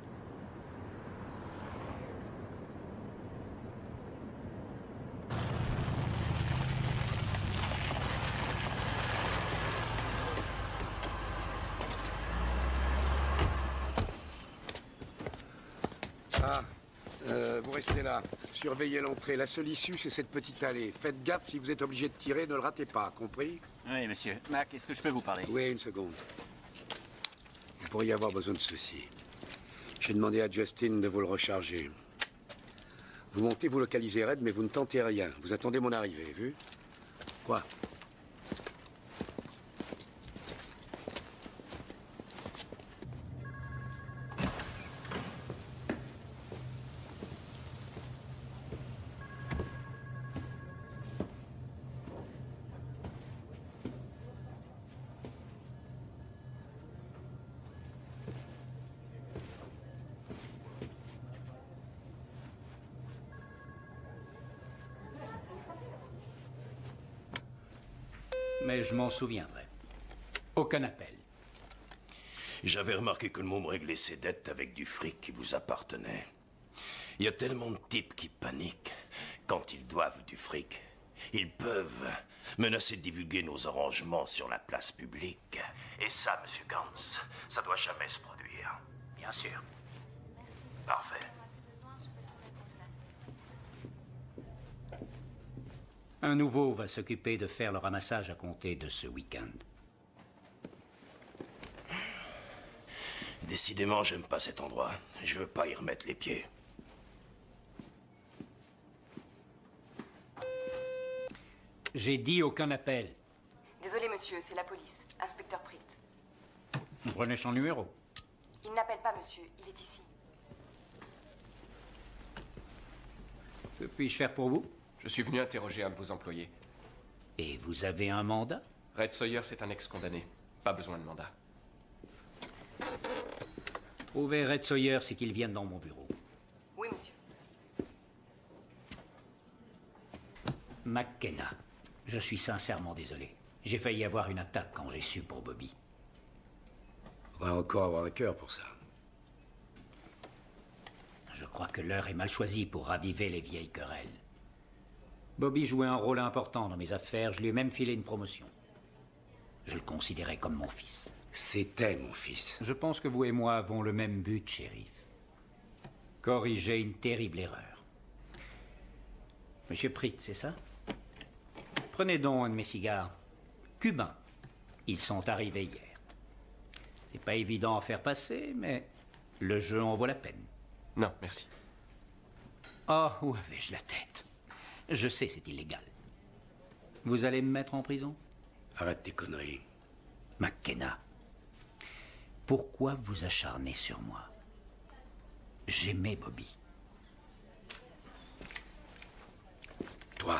Vous restez là. Surveillez l'entrée. La seule issue, c'est cette petite allée. Faites gaffe, si vous êtes obligé de tirer, ne le ratez pas, compris? Oui, monsieur. Mac, est-ce que je peux vous parler? Oui, une seconde. Vous pourriez avoir besoin de ceci. J'ai demandé à Justin de vous le recharger. Vous montez, vous localisez Red, mais vous ne tentez rien. Vous attendez mon arrivée, vu? Quoi? Mais je m'en souviendrai. Aucun appel. J'avais remarqué que le môme réglait ses dettes avec du fric qui vous appartenait. Il y a tellement de types qui paniquent quand ils doivent du fric. Ils peuvent menacer de divulguer nos arrangements sur la place publique. Et ça, Monsieur Gans, ça doit jamais se produire. Bien sûr. Parfait. Un nouveau va s'occuper de faire le ramassage à compter de ce week-end. Décidément, j'aime pas cet endroit. Je veux pas y remettre les pieds. J'ai dit aucun appel. Désolé, monsieur, c'est la police. Inspecteur Pritt. Vous prenez son numéro. Il n'appelle pas, monsieur. Il est ici. Que puis-je faire pour vous? Je suis venu interroger un de vos employés. Et vous avez un mandat? Red Sawyer, c'est un ex-condamné. Pas besoin de mandat. Trouvez Red Sawyer, c'est qu'il vienne dans mon bureau. Oui, monsieur. McKenna, je suis sincèrement désolé. J'ai failli avoir une attaque quand j'ai su pour Bobby. On va encore avoir un cœur pour ça. Je crois que l'heure est mal choisie pour raviver les vieilles querelles. Bobby jouait un rôle important dans mes affaires, je lui ai même filé une promotion. Je le considérais comme mon fils. C'était mon fils. Je pense que vous et moi avons le même but, shérif. Corriger une terrible erreur. Monsieur Pritt, c'est ça? Prenez donc un de mes cigares. Cubains. Ils sont arrivés hier. C'est pas évident à faire passer, mais le jeu en vaut la peine. Non, merci. Oh, où avais-je la tête? Je sais, c'est illégal. Vous allez me mettre en prison? Arrête tes conneries. McKenna, pourquoi vous acharnez sur moi? J'aimais Bobby. Toi,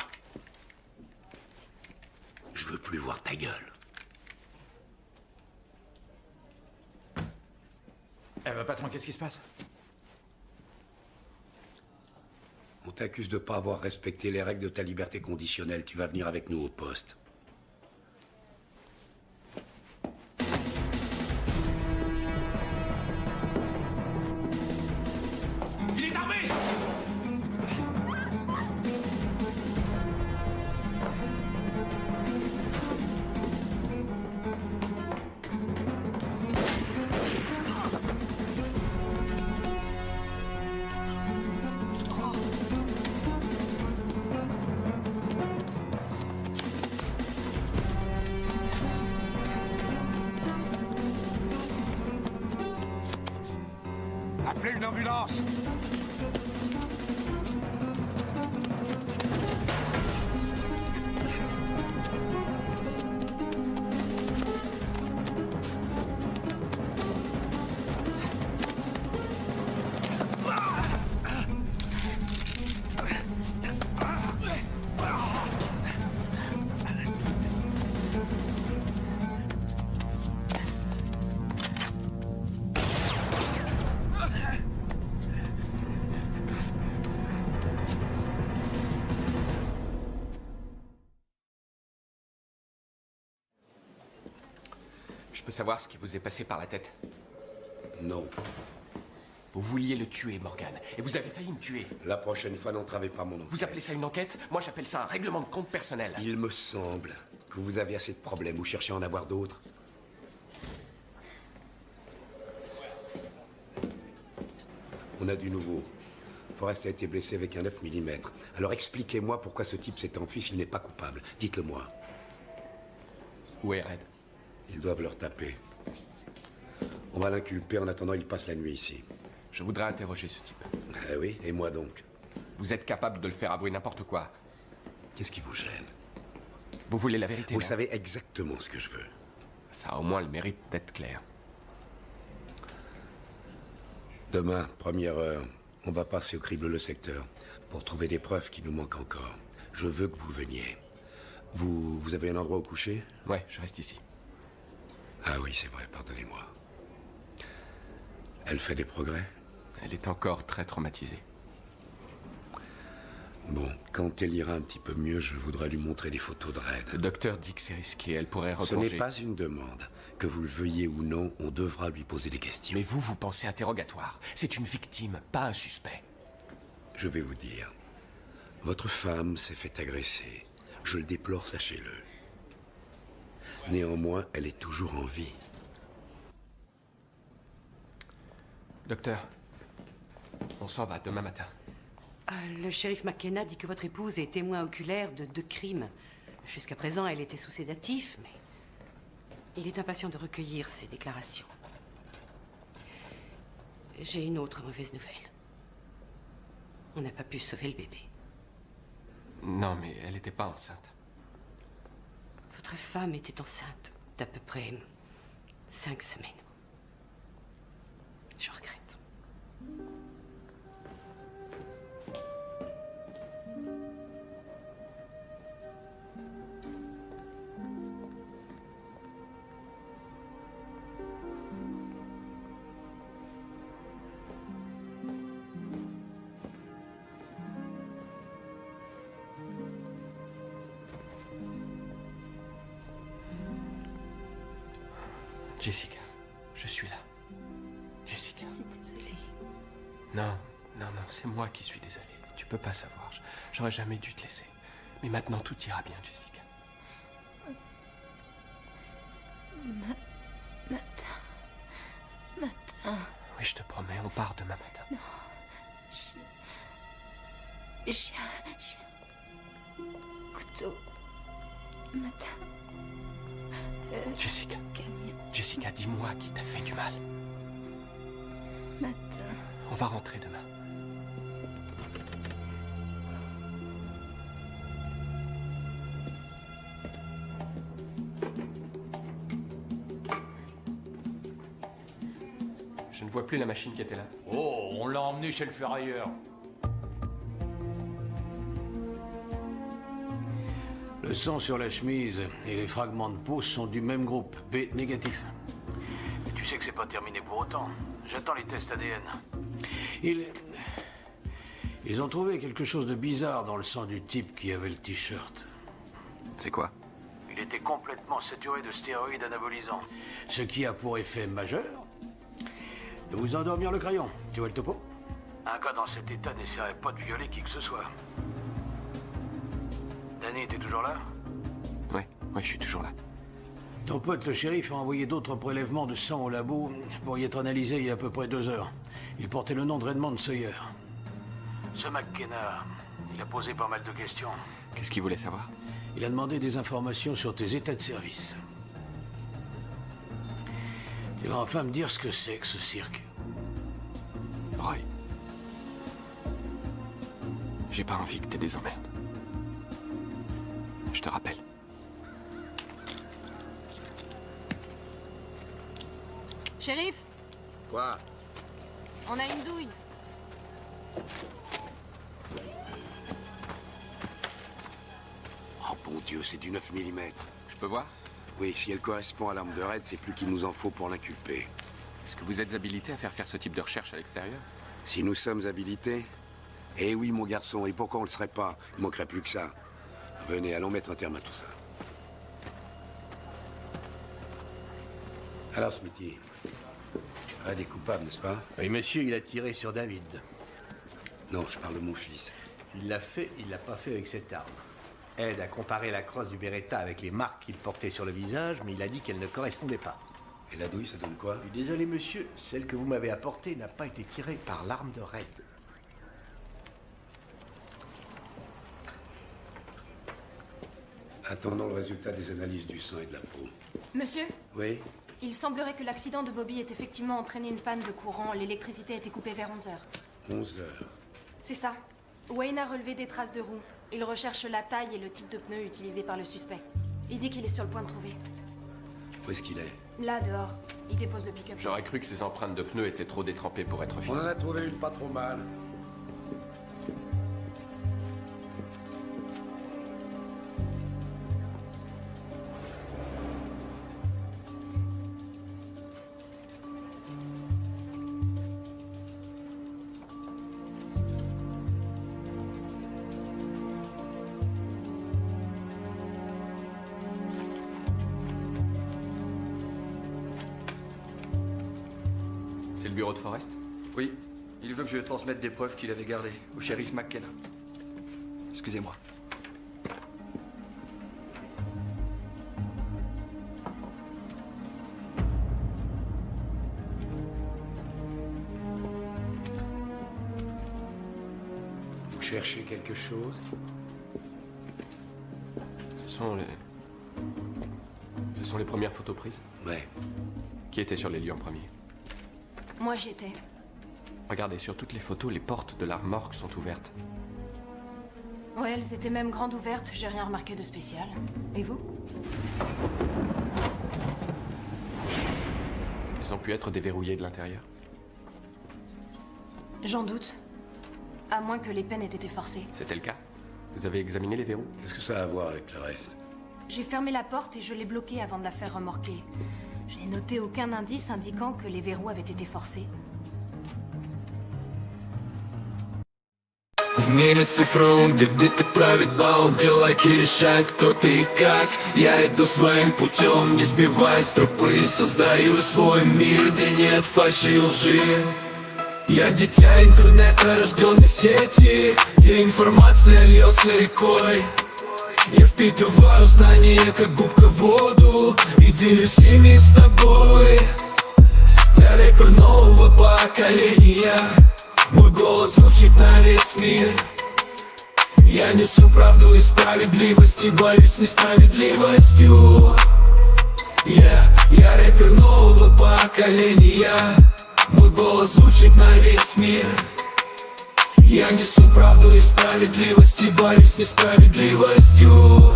je veux plus voir ta gueule. Patron, qu'est-ce qui se passe? On t'accuse de pas avoir respecté les règles de ta liberté conditionnelle. Tu vas venir avec nous au poste. Il est armé! Appelez une ambulance! Je peux savoir ce qui vous est passé par la tête? Non. Vous vouliez le tuer, Morgan, et vous avez failli me tuer. La prochaine fois, n'entravez pas mon enquête. Vous appelez ça une enquête? Moi, j'appelle ça un règlement de compte personnel. Il me semble que vous avez assez de problèmes ou cherchez à en avoir d'autres. On a du nouveau. Forrest a été blessé avec un 9 mm. Alors expliquez-moi pourquoi ce type s'est enfui s'il n'est pas coupable. Dites-le-moi. Où est Red? Ils doivent leur taper. On va l'inculper, en attendant il passe la nuit ici. Je voudrais interroger ce type. Eh oui, et moi donc? Vous êtes capable de le faire avouer n'importe quoi. Qu'est-ce qui vous gêne? Vous voulez la vérité? Vous savez exactement ce que je veux. Ça a au moins le mérite d'être clair. Demain, première heure, on va passer au crible le secteur pour trouver des preuves qui nous manquent encore. Je veux que vous veniez. Vous avez un endroit où coucher? Ouais, je reste ici. Ah oui, c'est vrai, pardonnez-moi. Elle fait des progrès? Elle est encore très traumatisée. Bon, quand elle ira un petit peu mieux, je voudrais lui montrer des photos de Red. Le docteur dit que c'est risqué, elle pourrait Ce replonger. n'est pas une demande. Que vous le veuillez ou non, on devra lui poser des questions. Mais vous pensez interrogatoire. C'est une victime, pas un suspect. Je vais vous dire. Votre femme s'est fait agresser. Je le déplore, sachez-le. Néanmoins, elle est toujours en vie. Docteur, on s'en va demain matin. Le shérif McKenna dit que votre épouse est témoin oculaire de 2 crimes. Jusqu'à présent, elle était sous sédatif, mais il est impatient de recueillir ses déclarations. J'ai une autre mauvaise nouvelle. On n'a pas pu sauver le bébé. Non, mais elle n'était pas enceinte. Votre femme était enceinte d'à peu près 5 semaines. Je regrette. Jessica, je suis là. Jessica. Je suis désolée. Non, c'est moi qui suis désolé. Tu peux pas savoir. J'aurais jamais dû te laisser. Mais maintenant, tout ira bien, Jessica. Matin. Oui, je te promets, on part demain matin. Non. Chien. Couteau. Matin. Jessica. Camion. Jessica, dis-moi qui t'a fait du mal. Matin. On va rentrer demain. Je ne vois plus la machine qui était là. Oh, on l'a emmené chez le ferrailleur. Le sang sur la chemise et les fragments de peau sont du même groupe, B négatif. Mais tu sais que c'est pas terminé pour autant. J'attends les tests ADN. Ils ont trouvé quelque chose de bizarre dans le sang du type qui avait le t-shirt. C'est quoi? Il était complètement saturé de stéroïdes anabolisants. Ce qui a pour effet majeur de vous endormir le crayon. Tu vois le topo? Un gars dans cet état n'essaierait pas de violer qui que ce soit. Danny, t'es toujours là? Ouais, je suis toujours là. Ton pote, le shérif, a envoyé d'autres prélèvements de sang au labo pour y être analysé il y a à peu près 2 heures. Il portait le nom de Redmond Sawyer. Ce McKenna, il a posé pas mal de questions. Qu'est-ce qu'il voulait savoir? Il a demandé des informations sur tes états de service. Tu vas enfin me dire ce que c'est que ce cirque. Roy. J'ai pas envie que t'aies des emmerdes. Je te rappelle. Shérif, Quoi? on a une douille. Oh bon Dieu, c'est du 9 mm. Je peux voir? Oui, si elle correspond à l'arme de Red, c'est plus qu'il nous en faut pour l'inculper. Est-ce que vous êtes habilité à faire ce type de recherche à l'extérieur? Si nous sommes habilités? Eh oui, mon garçon, et pourquoi on le serait pas? Il manquerait plus que ça. Venez, allons mettre un terme à tout ça. Alors, Smithy, Red est coupable, n'est-ce pas? Oui, monsieur, il a tiré sur David. Non, je parle de mon fils. Il l'a fait, il l'a pas fait avec cette arme. Ed a comparé la crosse du Beretta avec les marques qu'il portait sur le visage, mais il a dit qu'elle ne correspondait pas. Et la douille, ça donne quoi? Je suis désolé, monsieur, celle que vous m'avez apportée n'a pas été tirée par l'arme de Red. Attendons le résultat des analyses du sang et de la peau. Monsieur, Oui? il semblerait que l'accident de Bobby ait effectivement entraîné une panne de courant. L'électricité a été coupée vers 11 heures. 11 heures. C'est ça. Wayne a relevé des traces de roues. Il recherche la taille et le type de pneu utilisé par le suspect. Il dit qu'il est sur le point de trouver. Où est-ce qu'il est? Là, dehors. Il dépose le pick-up. J'aurais cru que ces empreintes de pneus étaient trop détrempées pour être On fines. en a trouvé une pas trop mal. C'est le bureau de Forrest? Oui, il veut que je transmette des preuves qu'il avait gardées au shérif McKenna. Excusez-moi. Vous cherchez quelque chose? Ce sont les premières photos prises? Ouais. Qui était sur les lieux en premier? Moi, j'y étais. Regardez, sur toutes les photos, les portes de la remorque sont ouvertes. Ouais, elles étaient même grandes ouvertes. J'ai rien remarqué de spécial. Et vous? Elles ont pu être déverrouillées de l'intérieur. J'en doute. À moins que les peines aient été forcées. C'était le cas? Vous avez examiné les verrous? Qu'est-ce que ça a à voir avec le reste? J'ai fermé la porte et je l'ai bloquée avant de la faire remorquer. Je n'ai noté aucun indice indiquant que les verrous avaient été forcés. В мире цифровом, где биты правит бал, делайки решает кто ты и как. Я иду своим путем, не сбиваясь с тропы, создаю свой мир, где нет фальши и лжи. Я дитя интернета, рожденный в сети, где информация льется рекой. Я впитываю знания, как губка в воду, и делюсь ими с тобой. Я рэпер нового поколения, мой голос звучит на весь мир. Я несу правду и справедливость, и борюсь с несправедливостью. Я рэпер нового поколения, мой голос звучит на весь мир. Я несу правду и справедливость, и борюсь с несправедливостью.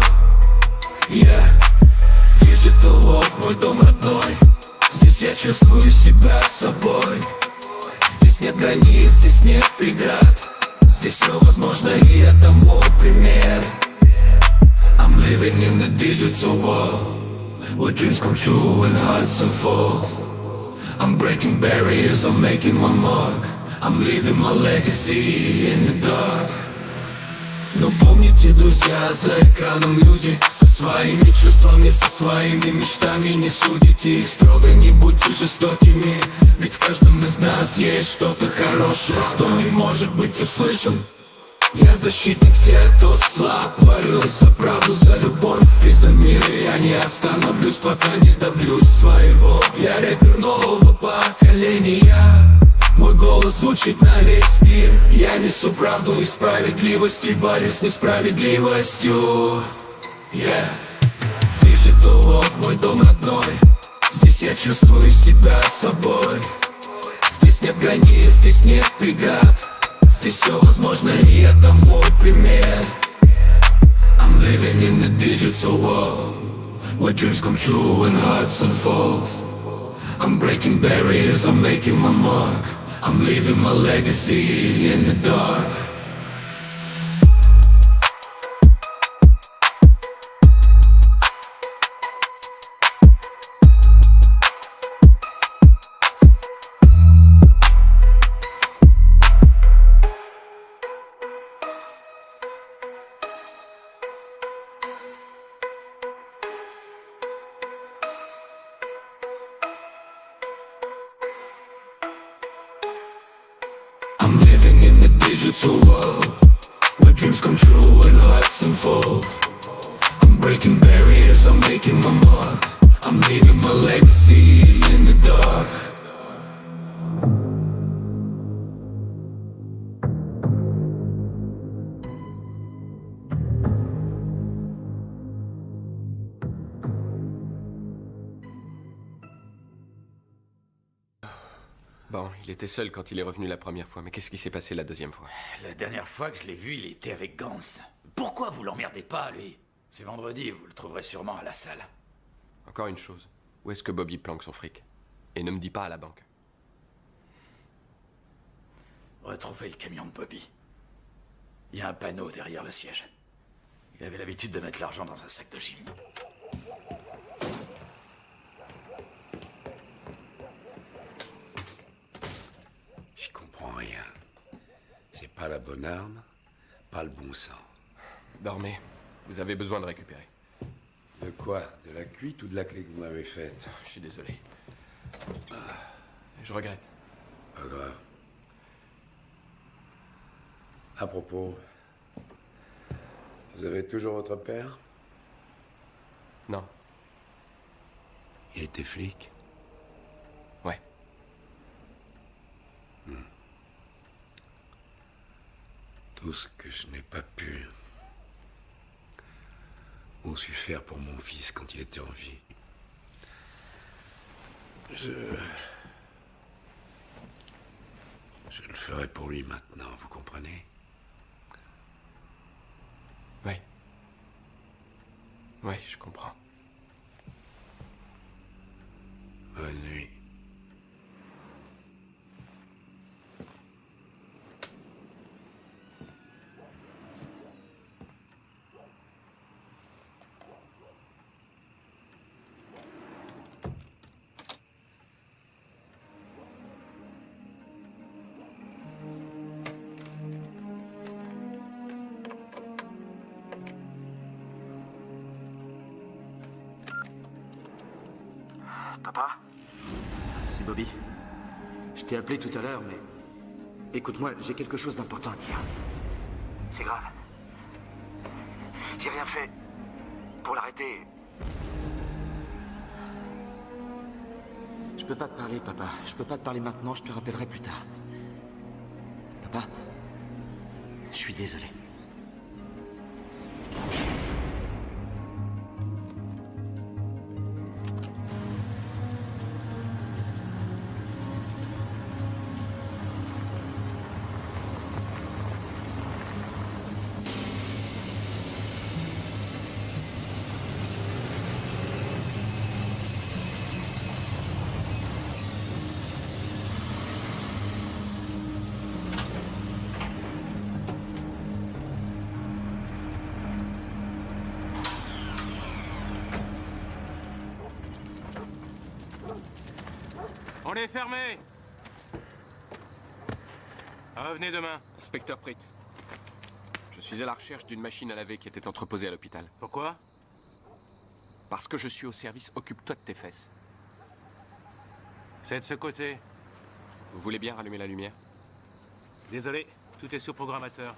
Digital World, мой дом родной. Здесь я чувствую себя собой. Здесь нет границ, здесь нет преград. Здесь все возможно, и я тому пример. I'm living in the digital world, where dreams come true and hearts unfold. I'm breaking barriers, I'm making my mark. I'm leaving my legacy in the dark. Но помните, друзья, за экраном люди со своими чувствами, со своими мечтами. Не судите их строго, не будьте жестокими. Ведь в каждом из нас есть что-то хорошее, кто не может быть услышан. Я защитник тех, кто слаб. Борюсь за правду, за любовь и за мир. Я не остановлюсь, пока не добьюсь своего. Я рэпер нового поколения, мой голос звучит на весь мир. Я несу правду и справедливость, и борюсь с несправедливостью. Digital World, мой дом родной. Здесь я чувствую себя собой. Здесь нет границ, здесь нет преград. Здесь все возможно, и я тому пример. I'm living in the digital world, where dreams come true and hearts unfold. I'm breaking barriers, I'm making my mark. I'm leaving my legacy in the dark. digital world, where dreams come true and hearts unfold. I'm breaking barriers, I'm making my mark. I'm leaving my legacy in the dark. Bon, il était seul quand il est revenu la première fois, mais qu'est-ce qui s'est passé la deuxième fois? La dernière fois que je l'ai vu, il était avec Gans. Pourquoi vous l'emmerdez pas, lui? C'est vendredi, vous le trouverez sûrement à la salle. Encore une chose, où est-ce que Bobby planque son fric? Et ne me dis pas à la banque. Retrouvez le camion de Bobby. Il y a un panneau derrière le siège. Il avait l'habitude de mettre l'argent dans un sac de gym. J'y comprends rien. C'est pas la bonne arme, pas le bon sang. Dormez. Vous avez besoin de récupérer. De quoi? De la cuite ou de la clé que vous m'avez faite? Je suis désolé. Je regrette. Pas grave. À propos, vous avez toujours votre père? Non. Il était flic? Ouais. Tout ce que je n'ai pas pu ou su faire pour mon fils quand il était en vie. Je le ferai pour lui maintenant, vous comprenez? Ouais. Ouais, je comprends. Bonne nuit. Papa? C'est Bobby. Je t'ai appelé tout à l'heure, mais... Écoute-moi, j'ai quelque chose d'important à te dire. C'est grave. J'ai rien fait pour l'arrêter. Je peux pas te parler, papa. Je peux pas te parler maintenant, je te rappellerai plus tard. Papa, je suis désolé. On est fermé. Revenez demain. Inspecteur Pritt. Je suis à la recherche d'une machine à laver qui était entreposée à l'hôpital. Pourquoi? Parce que je suis au service. Occupe-toi de tes fesses. C'est de ce côté. Vous voulez bien rallumer la lumière? Désolé, tout est sous programmateur.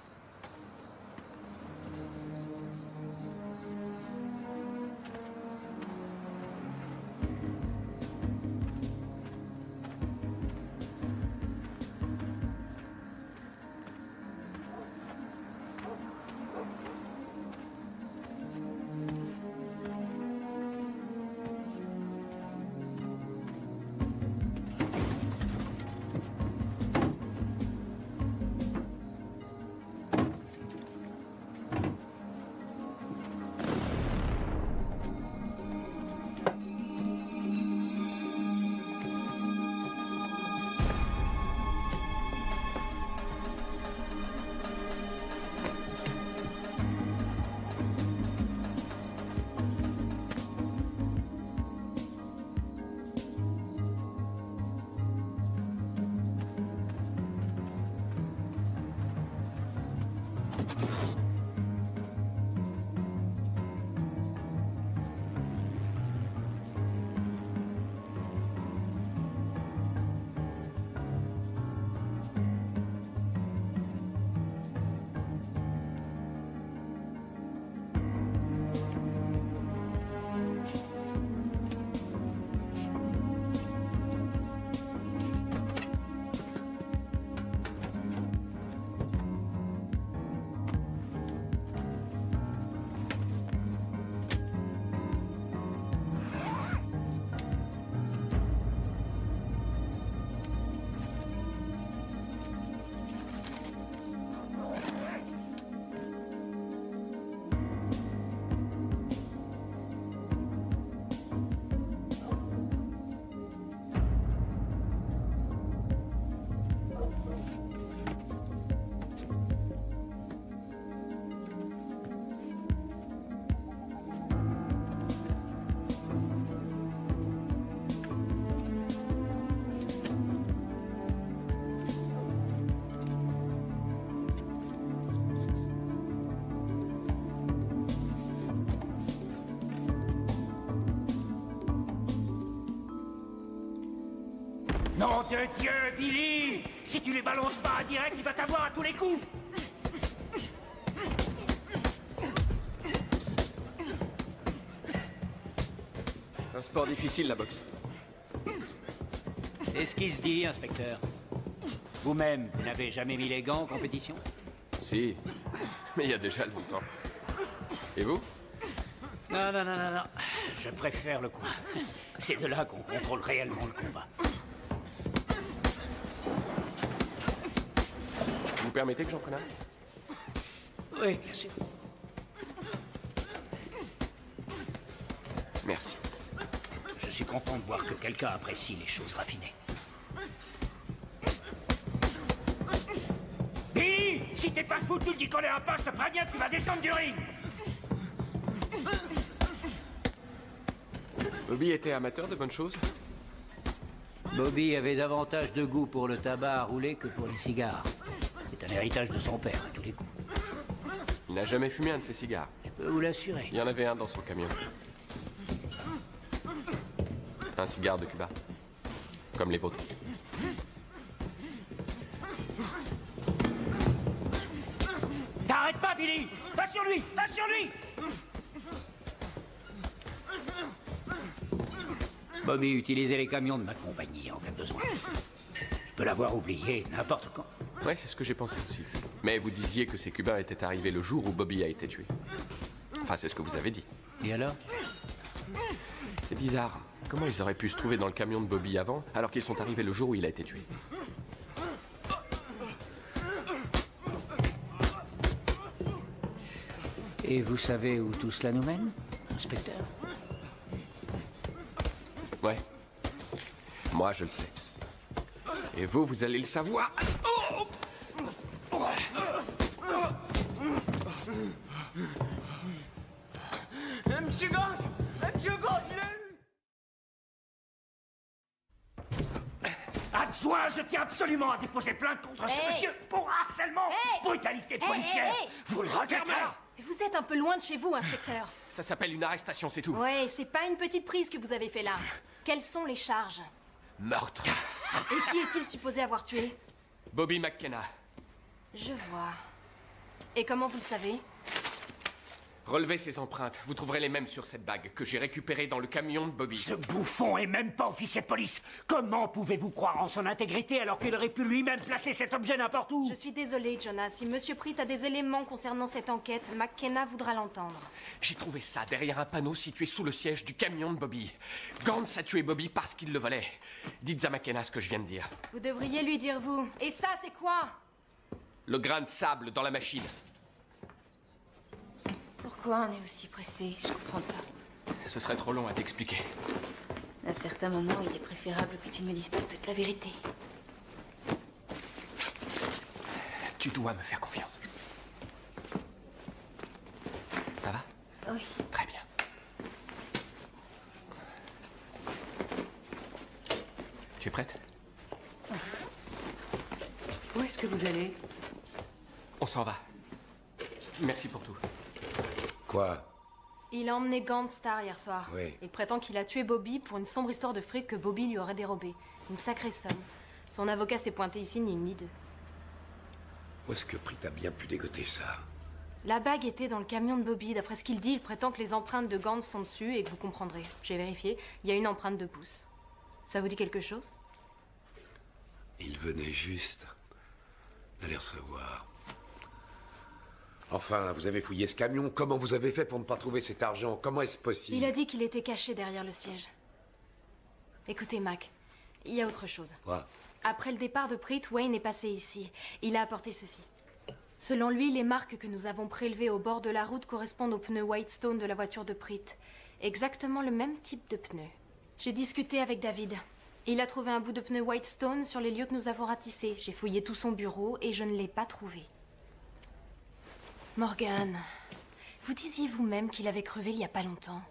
Nom de Dieu, Billy! Si tu les balances pas direct, il va t'avoir à tous les coups! Un sport difficile, la boxe. C'est ce qui se dit, inspecteur. Vous-même, vous n'avez jamais mis les gants en compétition? Si, mais il y a déjà longtemps. Et vous? Non. Je préfère le coup. C'est de là qu'on contrôle réellement le combat. Vous permettez que j'en prenne un? Oui, bien sûr. Merci. Je suis content de voir que quelqu'un apprécie les choses raffinées. Billy! Si t'es pas foutu d'y coller un pas, je te préviens que tu vas descendre du ring! Bobby était amateur de bonnes choses? Bobby avait davantage de goût pour le tabac à rouler que pour les cigares. C'est un héritage de son père, à tous les coups. Il n'a jamais fumé un de ses cigares. Je peux vous l'assurer. Il y en avait un dans son camion. Un cigare de Cuba. Comme les vôtres. T'arrêtes pas, Billy! Va sur lui! Va sur lui! Bobby utilisait les camions de ma compagnie en cas de besoin. Je peux l'avoir oublié n'importe quand. Ouais, c'est ce que j'ai pensé aussi. Mais vous disiez que ces Cubains étaient arrivés le jour où Bobby a été tué. Enfin, c'est ce que vous avez dit. Et alors? C'est bizarre. Comment ils auraient pu se trouver dans le camion de Bobby avant, alors qu'ils sont arrivés le jour où il a été tué? Et vous savez où tout cela nous mène, inspecteur? Ouais. Moi, je le sais. Et vous, vous allez le savoir. Monsieur Gant! Monsieur Gant, je l'ai eu! Adjoint, je tiens absolument à déposer plainte contre ce monsieur pour harcèlement, brutalité policière. Vous le refermez! Vous êtes un peu loin de chez vous, inspecteur. Ça s'appelle une arrestation, c'est tout. Ouais, c'est pas une petite prise que vous avez fait là. Quelles sont les charges? Meurtre. Et qui est-il supposé avoir tué? Bobby McKenna. Je vois. Et comment vous le savez? Relevez ces empreintes. Vous trouverez les mêmes sur cette bague que j'ai récupérée dans le camion de Bobby. Ce bouffon est même pas officier de police. Comment pouvez-vous croire en son intégrité alors qu'il aurait pu lui-même placer cet objet n'importe où? Je suis désolée, Jonas. Si Monsieur Pritt a des éléments concernant cette enquête, McKenna voudra l'entendre. J'ai trouvé ça derrière un panneau situé sous le siège du camion de Bobby. Gantz a tué Bobby parce qu'il le volait. Dites à McKenna ce que je viens de dire. Vous devriez lui dire vous. Et ça, c'est quoi? Le grain de sable dans la machine. Pourquoi on est aussi pressé? Je comprends pas. Ce serait trop long à t'expliquer. À certains moments, il est préférable que tu ne me dises pas toute la vérité. Tu dois me faire confiance. Ça va? Oui. Très bien. Tu es prête? Où est-ce que vous allez? On s'en va. Merci pour tout. Quoi? Il a emmené Gantz tard hier soir. Oui. Il prétend qu'il a tué Bobby pour une sombre histoire de fric que Bobby lui aurait dérobé. Une sacrée somme. Son avocat s'est pointé ici ni une ni deux. Où est-ce que Pritt a bien pu dégoter ça? La bague était dans le camion de Bobby. D'après ce qu'il dit, il prétend que les empreintes de Gantz sont dessus et que vous comprendrez. J'ai vérifié, il y a une empreinte de pouce. Ça vous dit quelque chose? Il venait juste de les recevoir. Enfin, vous avez fouillé ce camion. Comment vous avez fait pour ne pas trouver cet argent? Comment est-ce possible? Il a dit qu'il était caché derrière le siège. Écoutez, Mac, il y a autre chose. Quoi? Après le départ de Pritt, Wayne est passé ici. Il a apporté ceci. Selon lui, les marques que nous avons prélevées au bord de la route correspondent aux pneus Whitestone de la voiture de Pritt. Exactement le même type de pneus. J'ai discuté avec David. Il a trouvé un bout de pneu Whitestone sur les lieux que nous avons ratissés. J'ai fouillé tout son bureau et je ne l'ai pas trouvé. Morgan, vous disiez vous-même qu'il avait crevé il y a pas longtemps.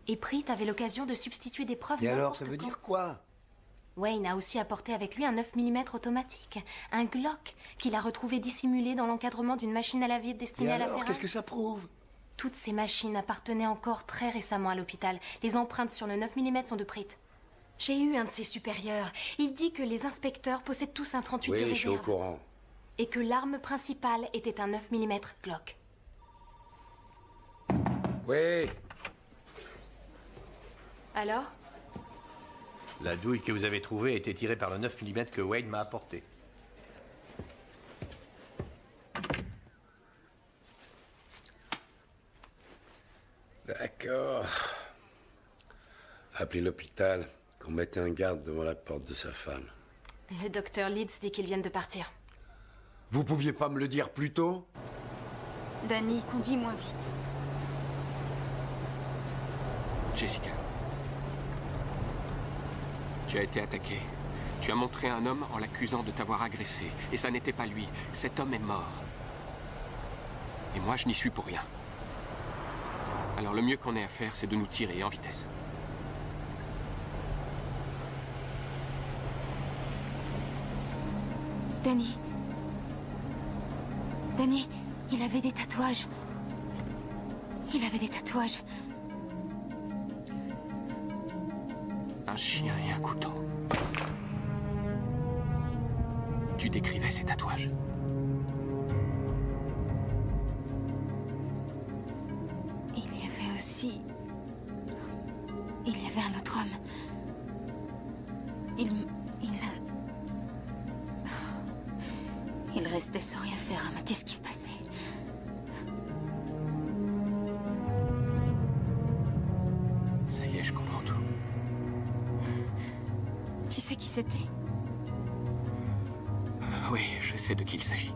Et Pritt avait l'occasion de substituer des preuves. Et alors, ça veut dire quoi? Wayne a aussi apporté avec lui un 9 mm automatique, un Glock, qu'il a retrouvé dissimulé dans l'encadrement d'une machine à laver destinée Et à la alors, ferraille. qu'est-ce que ça prouve? Toutes ces machines appartenaient encore très récemment à l'hôpital. Les empreintes sur le 9 mm sont de Pritt. J'ai eu un de ses supérieurs. Il dit que les inspecteurs possèdent tous un 38 de Oui, réserve. je suis au courant. Et que l'arme principale était un 9 mm Glock. Oui. Alors? La douille que vous avez trouvée a été tirée par le 9 mm que Wayne m'a apporté. D'accord. Appelez l'hôpital, qu'on mette un garde devant la porte de sa femme. Le docteur Leeds dit qu'ils viennent de partir. Vous pouviez pas me le dire plus tôt? Danny, conduis moins vite. Jessica. Tu as été attaqué. Tu as montré un homme en l'accusant de t'avoir agressé. Et ça n'était pas lui. Cet homme est mort. Et moi, je n'y suis pour rien. Alors le mieux qu'on ait à faire, c'est de nous tirer en vitesse. Danny. Danny, il avait des tatouages. Il avait des tatouages. Un chien et un couteau. Tu décrivais ces tatouages. Il y avait aussi... Il y avait un autre homme. Il restait sans rien faire à mater ce qui se passait. Ça y est, je comprends tout. Tu sais qui c'était? Oui, je sais de qui il s'agit.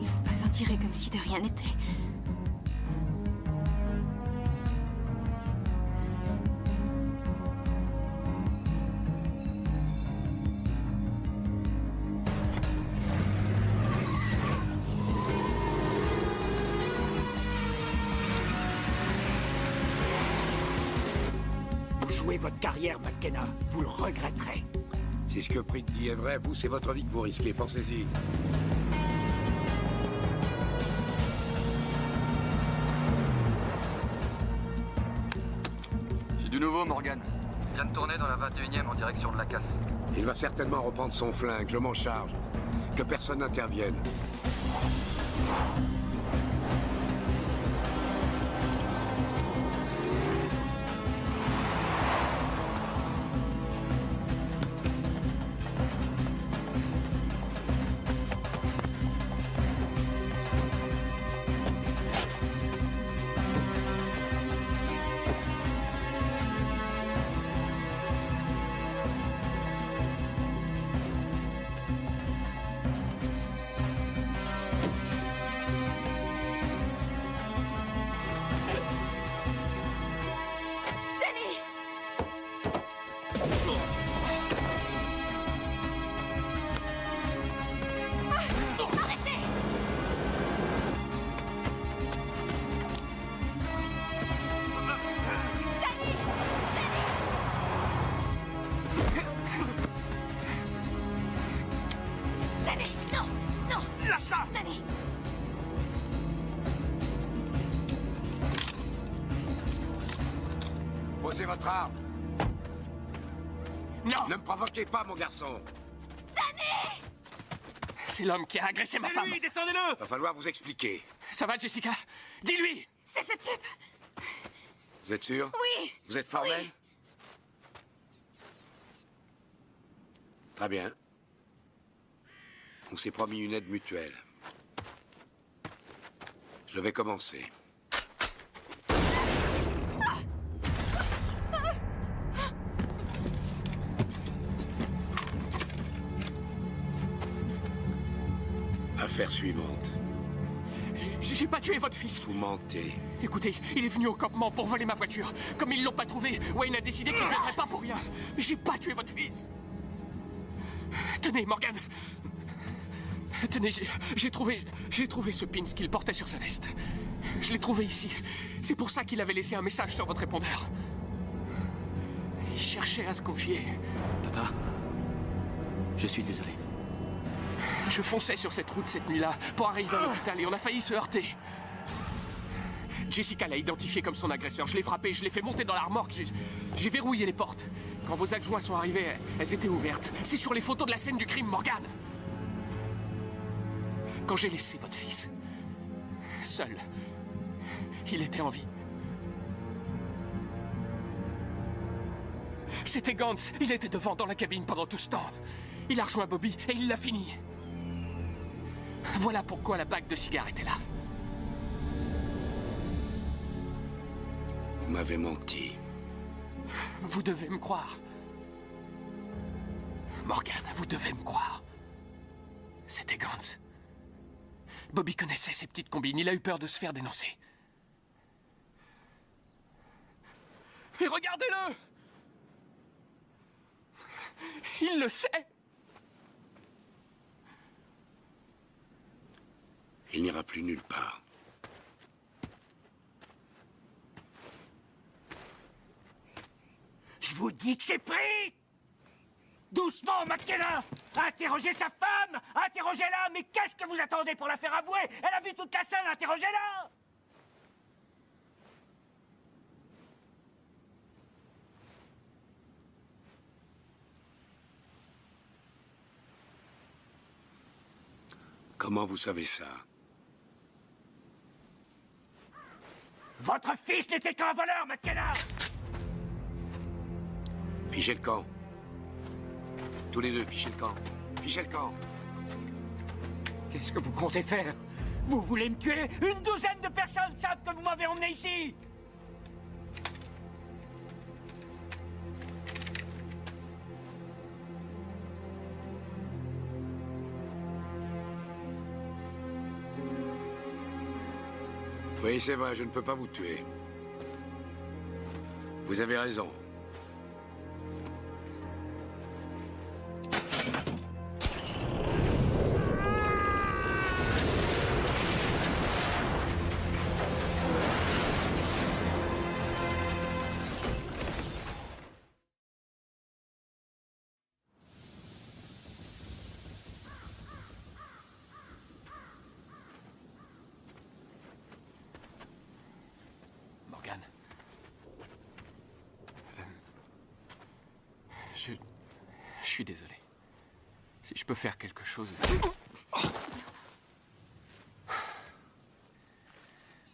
Ils vont pas s'en tirer comme si de rien n'était. Votre carrière, McKenna. Vous le regretterez. Si ce que Prit dit est vrai, vous, c'est votre vie que vous risquez. Pensez-y. C'est du nouveau, Morgan. Il vient de tourner dans la 21e en direction de la casse. Il va certainement reprendre son flingue. Je m'en charge. Que personne n'intervienne. Posez votre arme. Non. Ne me provoquez pas, mon garçon. Danny! C'est l'homme qui a agressé ma femme. Descendez-le! Va falloir vous expliquer. Ça va, Jessica? Dis-lui! C'est ce type! Vous êtes sûr? Oui! Vous êtes formel? Oui. Très bien. On s'est promis une aide mutuelle. Je vais commencer. Affaire suivante. J'ai pas tué votre fils. Vous mentez. Écoutez, il est venu au campement pour voler ma voiture. Comme ils l'ont pas trouvé, Wayne a décidé qu'il ne viendrait pas pour rien. Mais j'ai pas tué votre fils. Tenez, Morgan. Tenez, j'ai trouvé ce pins qu'il portait sur sa veste. Je l'ai trouvé ici. C'est pour ça qu'il avait laissé un message sur votre répondeur. Il cherchait à se confier. Papa, je suis désolé. Je fonçais sur cette route cette nuit-là pour arriver à l'hôpital et on a failli se heurter. Jessica l'a identifié comme son agresseur. Je l'ai frappé, je l'ai fait monter dans la remorque. J'ai verrouillé les portes. Quand vos adjoints sont arrivés, elles étaient ouvertes. C'est sur les photos de la scène du crime, Morgan. Quand j'ai laissé votre fils seul, il était en vie. C'était Gantz. Il était devant dans la cabine pendant tout ce temps. Il a rejoint Bobby et il l'a fini. Voilà pourquoi la bague de cigare était là. Vous m'avez menti. Vous devez me croire. Morgan, vous devez me croire. C'était Gantz. Bobby connaissait ces petites combines. Il a eu peur de se faire dénoncer. Mais regardez-le! Il le sait. Il n'ira plus nulle part. Je vous dis que c'est pris! Doucement, McKenna! Interrogez sa femme! Interrogez-la! Mais qu'est-ce que vous attendez pour la faire avouer? Elle a vu toute la scène, interrogez-la! Comment vous savez ça? Votre fils n'était qu'un voleur, McKenna! Fichez le camp. Tous les deux, fichez le camp. Fichez le camp. Qu'est-ce que vous comptez faire? Vous voulez me tuer? Une douzaine de personnes savent que vous m'avez emmené ici! Oui, c'est vrai, je ne peux pas vous tuer. Vous avez raison. Morgan. Je suis désolé. Si je peux faire quelque chose...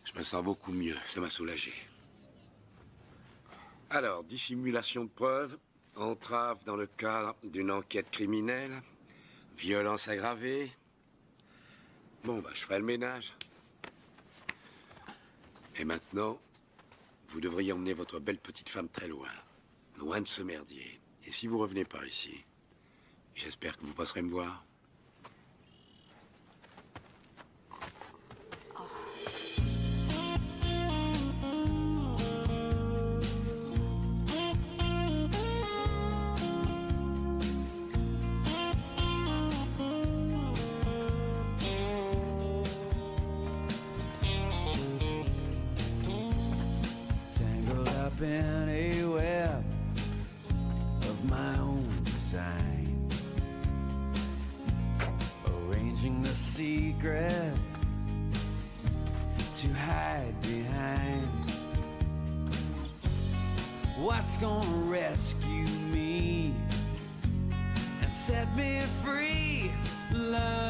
Je me sens beaucoup mieux, ça m'a soulagé. Alors, dissimulation de preuves, entrave dans le cadre d'une enquête criminelle, violence aggravée. Bon, bah, je ferai le ménage. Et maintenant, vous devriez emmener votre belle petite femme très loin. Loin de ce merdier. Et si vous revenez par ici, j'espère que vous passerez me voir. Tangled up in a web of my own design, arranging the secrets to hide behind. What's gonna rescue me and set me free? Love.